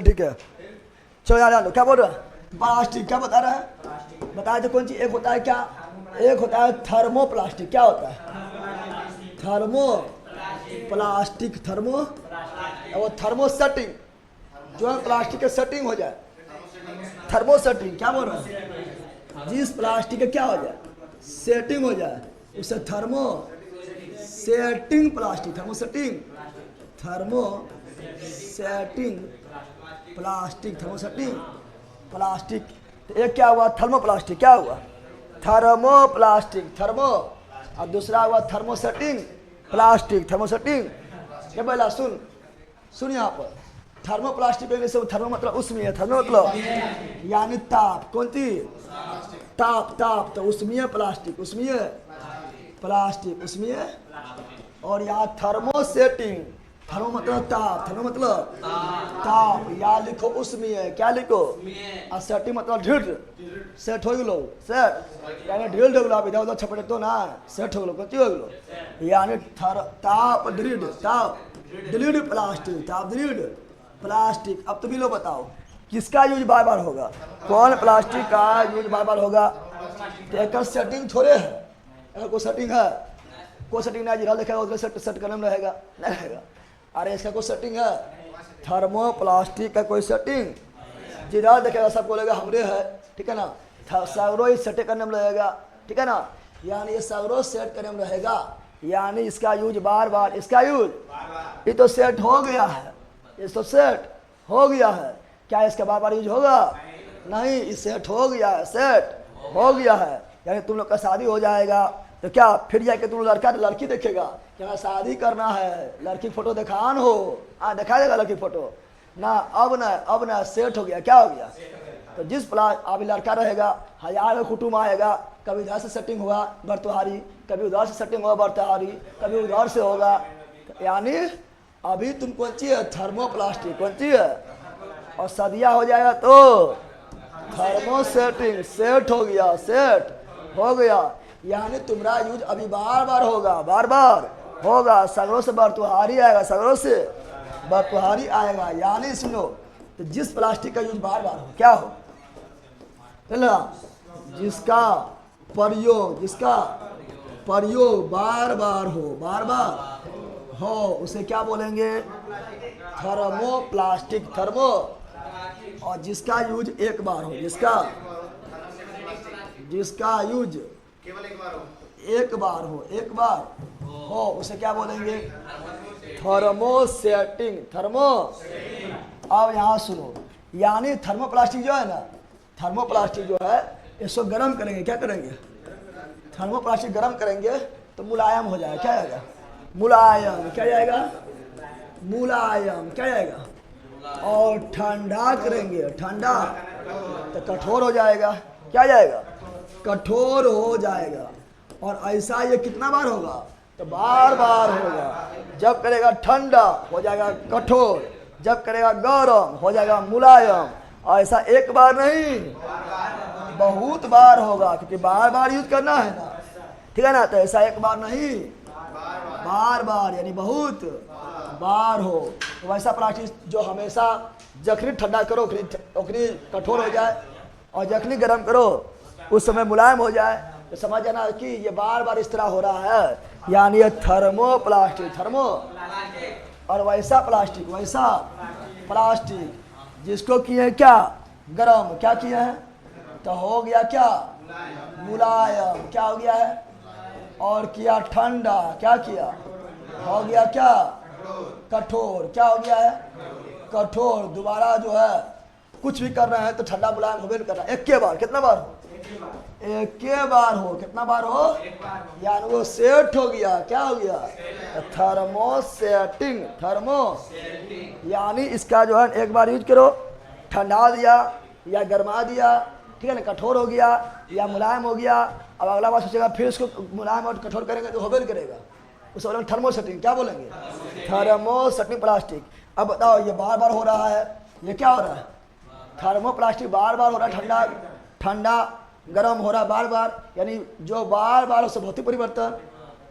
ठीक है। चलो यार, क्या बोल रहा है? प्लास्टिक क्या बता रहा है? बताया तो कौन सी? एक होता है क्या? एक होता है थर्मोप्लास्टिक। क्या होता है? थर्मोप्लास्टिक, और थर्मोसेटिंग, जो है प्लास्टिक के सेटिंग हो जाए। थर्मोसेटिंग क्या बोल रहा है? जिस प्लास्टिक का क्या हो जाए? सेटिंग हो जाए, उसे थर्मोसेटिंग प्लास्टिक, थर्मोसेटिंग प्लास्टिक। तो एक क्या हुआ? थर्मोप्लास्टिक। क्या हुआ? थर्मोप्लास्टिक, और दूसरा हुआ थर्मोसेटिंग प्लास्टिक, क्या बोला? सुन यहाँ पर। थर्मोप्लास्टिक से थर्मो मतलब उष्मीय, थर्मो मतलब यानी ताप। कौन सी? ताप। तो उष्मीय प्लास्टिक, और यहाँ थर्मोसेटिंग, थर्मो मतलब ताप, या लिखो उष्मीय, क्या लिखो? और सेटिंग मतलब ढील। सेट हो गलो, सेट यानी ढील हो गलो। आप इधर उधर छपटे तो ना सेट हो गलो, कथी हो गलो? यानी ताप दृढ़ प्लास्टिक। अब तुम ही लोग बताओ किसका यूज बार बार होगा? कौन प्लास्टिक का यूज बार बार होगा? तो सेटिंग थोड़े है, अगर कोई सेटिंग है, कोई सेटिंग नहीं, जिधर लिखा है उधर सेट करने में रहेगा, नहीं रहेगा। अरे इसका कोई सेटिंग है? थर्मोप्लास्टिक का कोई सेटिंग? जिधर देखेगा सब बोलेगा हमरे है, ठीक है ना। सगरो ही सेट करने में रहेगा, ठीक है ना, यानी ये सगरो सेट करने में रहेगा, यानी इसका यूज बार बार, इसका यूज, ये तो सेट हो गया है, ये तो सेट हो गया है। क्या इसका बार बार यूज होगा? नहीं, ये सेट हो गया है, यानी तुम लोग का शादी हो जाएगा तो क्या फिर जाके तुम लड़का लड़की देखेगा? क्या शादी करना है, लड़की फोटो दिखान हो, दिखा देगा लड़की फोटो ना। अब ना सेट हो गया, क्या हो गया? तो जिस प्लास अभी लड़का रहेगा, 1000 कुटुंब आएगा, कभी इधर से सेटिंग हुआ बरतुहारी, कभी उधर से सेटिंग हुआ बरतुहारी, कभी उधर से होगा, यानी अभी तुम कौन सी है? थर्मोप्लास्टिक, कौन सी है? और सदिया हो जाएगा तो थर्मोसेटिंग, सेट हो गया, यानी तुम्हारा यूज अभी बार बार होगा, सगरों से बरतुहारी आएगा, यानी सुनो, तो जिस प्लास्टिक का यूज बार बार हो, क्या हो, ना, जिसका प्रयोग बार बार हो, उसे क्या बोलेंगे? थर्मोप्लास्टिक। थर्मो, और जिसका यूज एक बार हो, जिसका यूज केवल एक बार हो, उसे क्या बोलेंगे? थर्मोसेटिंग। अब यहाँ सुनो, यानी थर्मोप्लास्टिक जो है ना, थर्मोप्लास्टिक जो है इसको गर्म करेंगे, क्या करेंगे? थर्मोप्लास्टिक गर्म करेंगे तो मुलायम हो जाएगा, क्या आएगा? मुलायम, क्या जाएगा? मुलायम, क्या जाएगा? और ठंडा करेंगे, ठंडा तो कठोर हो जाएगा, क्या जाएगा? कठोर हो जाएगा। और ऐसा ये कितना बार होगा? तो बार बार होगा। जब करेगा ठंडा हो जाएगा कठोर, जब करेगा गरम हो जाएगा मुलायम। और ऐसा एक बार नहीं, बहुत बार होगा, क्योंकि बार बार यूज करना है ना, ठीक है ना। तो ऐसा एक बार नहीं, बार बार, यानी बहुत बार हो। तो वैसा प्लास्टिक जो हमेशा जखनी ठंडा करो ओखनी कठोर हो जाए, और जखनी गर्म करो उस समय मुलायम हो जाए, तो समझ जाना कि ये बार बार इस तरह हो रहा है, यानी ये थर्मोप्लास्टिक। थर्मो, और वैसा प्लास्टिक जिसको किए क्या? गरम, क्या किया है? तो हो गया क्या? मुलायम, क्या हो गया है? और किया ठंडा, क्या किया? हो गया क्या? कठोर, क्या हो गया है? कठोर। दोबारा जो है कुछ भी कर रहे हैं तो ठंडा मुलायम होबे कर रहा है। एक के बार, कितना बार हो? एक के बार हो, कितना बार हो? यानी वो सेट हो गया, क्या हो गया? थर्मोसेटिंग। यानी इसका जो है एक बार यूज करो, ठंडा दिया या गर्मा दिया, ठीक है ना, कठोर हो गया या मुलायम हो गया। अब अगला बार सोचेगा फिर इसको मुलायम और कठोर करेंगे तो होबे करेगा, उसे बोलेंगे थर्मोसेटिंग। क्या बोलेंगे? Thermosetting plastic. अब बताओ ये बार बार हो रहा है, ये क्या हो रहा है? थर्मोप्लास्टिक बार बार हो रहा है, ठंडा गर्म हो रहा है बार बार, यानी जो बार बार हो सब भौतिक परिवर्तन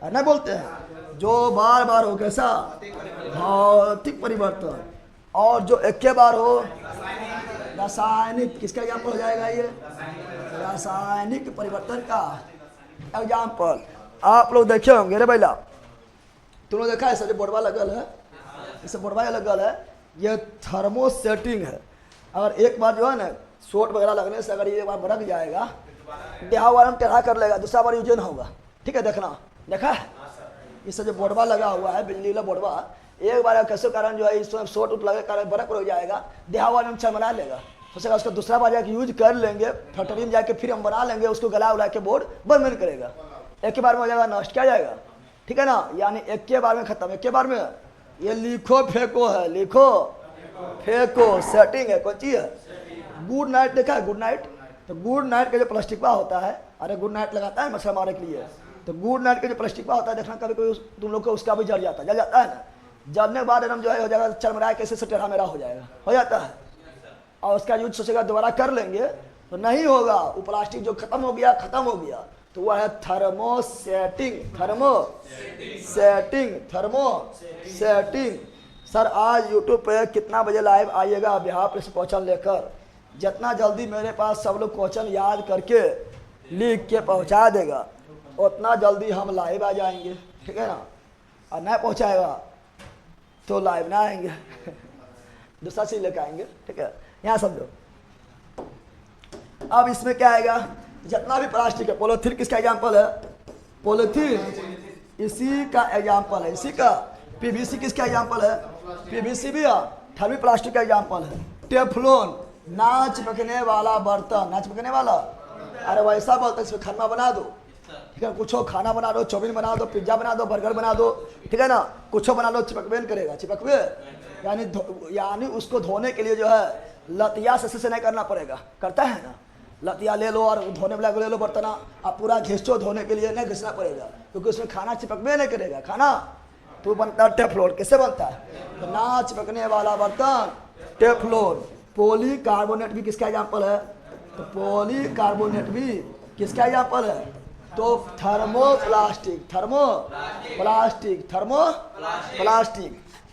है ना, बोलते हैं जो बार बार हो कैसा? भौतिक परिवर्तन। और जो एक के बार हो रासायनिक। किसका एग्जाम्पल हो जाएगा ये? रासायनिक परिवर्तन का एग्जाम्पल। आप लोग देखे होंगे रे भैया, तुम लोग देखा है जो बोर्डवा लगल है, इसे बोर्डवा लगल है, ये थर्मोसेटिंग है। अगर एक बार जो है ना चोट वगैरह लगने से अगर ये एक बार बरक जाएगा, देहा वाला में टेढ़ा कर लेगा, दूसरा बार यूज ना होगा, ठीक है। देखा है इससे जो बोर्डवा लगा हुआ है, बिजली वाला बोर्डवा, एक बार कैसे कारण जो है इसमें शॉर्ट उठ लगे कारण बरक हो जाएगा, देहा वाला में चमड़ा लेगा, सोचेगा उसको दूसरा बार जाके यूज कर लेंगे, फैक्ट्री में जाके फिर हम बना लेंगे, उसको गला उला के बोर्ड बंद नहीं करेगा, एक के बार में हो जाएगा, नष्ट क्या जाएगा, ठीक है ना। यानी एक के बार में खत्म, एक के बार में। ये लिखो फेंको है, लिखो फेंको सेटिंग है, कौन चीज है? Good night. देखा है गुड नाइट? तो गुड नाइट का जो प्लास्टिकवा होता है, अरे गुड नाइट लगाता है मच्छर मारने के लिए, तो गुड नाइट का जो प्लास्टिकवा होता है, देखना कभी कोई तुम लोग को उसका भी जल जाता है ना, जलने के बाद एकदम जो है हो जाएगा चरमराए कैसे से टेढ़ा मेरा हो जाएगा, हो जाता है। और उसका यूज सोचेगा दोबारा कर लेंगे तो नहीं होगा, वो प्लास्टिक जो खत्म हो गया, तो वह है थर्मोसेटिंग। थर्मोसेटिंग। सर आज यूट्यूब पे कितना बजे लाइव आइएगा बिहार पुलिस क्वेश्चन लेकर? जितना जल्दी मेरे पास सब लोग क्वेश्चन याद करके लिख के पहुंचा देगा, उतना जल्दी हम लाइव आ जाएंगे, ठीक है ना। और नहीं पहुंचाएगा तो लाइव ना आएंगे दूसरा चीज लेकर आएंगे, ठीक है। यहाँ समझो, अब इसमें क्या आएगा? जितना भी प्लास्टिक है, पॉलीथीन किसका एग्जाम्पल है? पॉलीथीन इसी का एग्जाम्पल है, इसी का। पीवीसी किसका एग्जाम्पल है? पीवीसी भी थर्मी प्लास्टिक का एग्जाम्पल है। टेफ्लॉन ना चिपकने वाला बर्तन, ना चिपकने वाला, अरे वैसा बर्तन इसमें खाना बना दो, ठीक है, कुछ खाना बना दो, चाउमीन बना दो, पिज्जा बना दो, बर्गर बना दो, ठीक है ना, कुछ बना दो, चिपकबे करेगा, चिपकबे यानी उसको धोने के लिए जो है लतिया से नहीं करना पड़ेगा, करता है ना, लतिया ले लो और धोने वाला ले लो बर्तना, अब पूरा घिसो धोने के लिए नहीं घिसना पड़ेगा, क्योंकि उसमें खाना चिपकबे नहीं करेगा, खाना तो बनता है टेफ्लॉन। किससे बनता है? तो ना चिपकने वाला बर्तन टेफ्लॉन। पॉलीकार्बोनेट भी किसका एग्जाम्पल है? तो पॉलीकार्बोनेट भी किसका एग्जाम्पल है? तो थर्मोप्लास्टिक।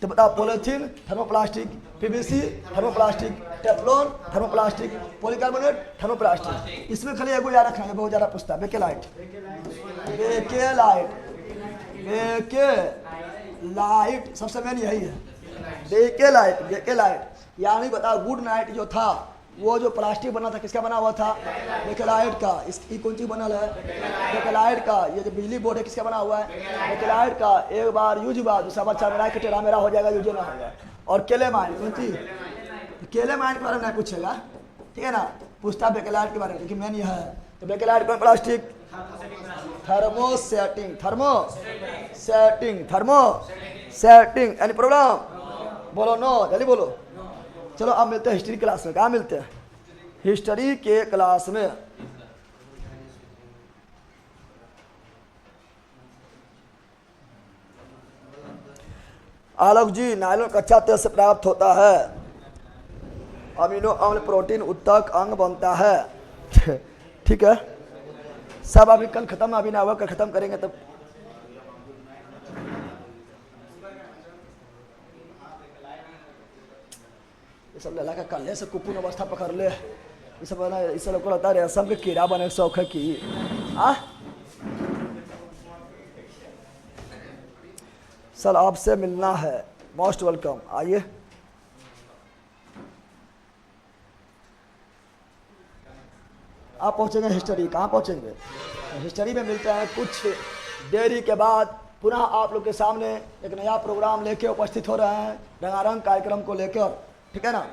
तो बताओ, polythene, thermoplastic, PVC, thermoplastic, Teflon, thermoplastic, polycarbonate, thermoplastic. इसमें खाली एगो याद रखना है, बहुत ज़्यादा पूछता है, बेकेलाइट, बेकेलाइट, बेकेलाइट, सबसे मेन यही है, बेकेलाइट, बेकेलाइट। यानी बताओ, गुड नाइट जो था वो जो प्लास्टिक बना था किसका बना हुआ था? बेकेलाइट का। इसकी कौन चीज बनल है? बेकेलाइट का। ये जो बिजली बोर्ड है किसका बना हुआ है? बेकेलाइट का। एक बार यूज हुआ, दूसरा बच्चा मेरा के टेढ़ा मेरा हो जाएगा, यूज ना होगा। और केलेमाइन, कौन चीज? केलेमाइन के बारे में नहीं पूछेगा, ठीक है ना, पूछता बेकेलाइट के बारे में, क्योंकि मेन यह है। तो बेकेलाइट कौन plastic? Thermosetting, thermosetting, thermosetting. Any problem? बोलो नो, जल्दी बोलो। चलो अब मिलते हैं हिस्ट्री क्लास में। कहाँ मिलते हैं? हिस्ट्री के क्लास में। आलोक जी, नायलॉन कच्चा तेल से प्राप्त होता है। अमीनो अम्ल प्रोटीन उत्तक अंग बनता है। ठीक है, सब अभी कल खत्म, अभी ना हुआ, कल खत्म करेंगे तब। ये सब लला का कल्ले से कुपुन अवस्था पकड़ ले। ये सब ना, इस लोग को लगता है रेशम के कीड़ा बने शौक है कि सर आपसे मिलना है, मोस्ट वेलकम, आइए। आप पहुंचेंगे हिस्ट्री, कहाँ पहुंचेंगे? हिस्ट्री में मिलते हैं कुछ देरी के बाद। पुनः आप लोग के सामने एक नया प्रोग्राम लेके उपस्थित हो रहे हैं, रंगारंग कार्यक्रम को लेकर, ठीक है ना।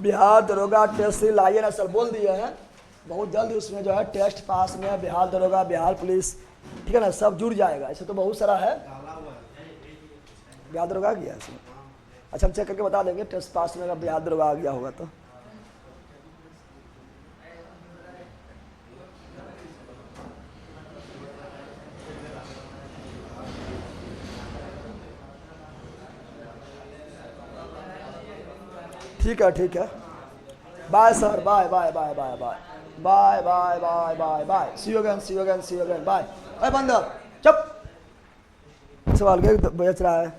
बिहार दरोगा टेस्ट लाइए ना सर, बोल दिए हैं, बहुत जल्द उसमें जो है टेस्ट पास में बिहार दरोगा, बिहार पुलिस, ठीक है ना, सब जुड़ जाएगा। ऐसे तो बहुत सारा है, बिहार दरोगा आ गया इसमें। अच्छा, हम चेक करके बता देंगे टेस्ट पास में अगर बिहार दरोगा आ गया होगा तो। ठीक है, ठीक है, bye sir, bye bye bye bye bye bye bye bye bye bye, see you again, see you again, see you again, bye. अरे बंदर चुप, सवाल के बेच रहा है।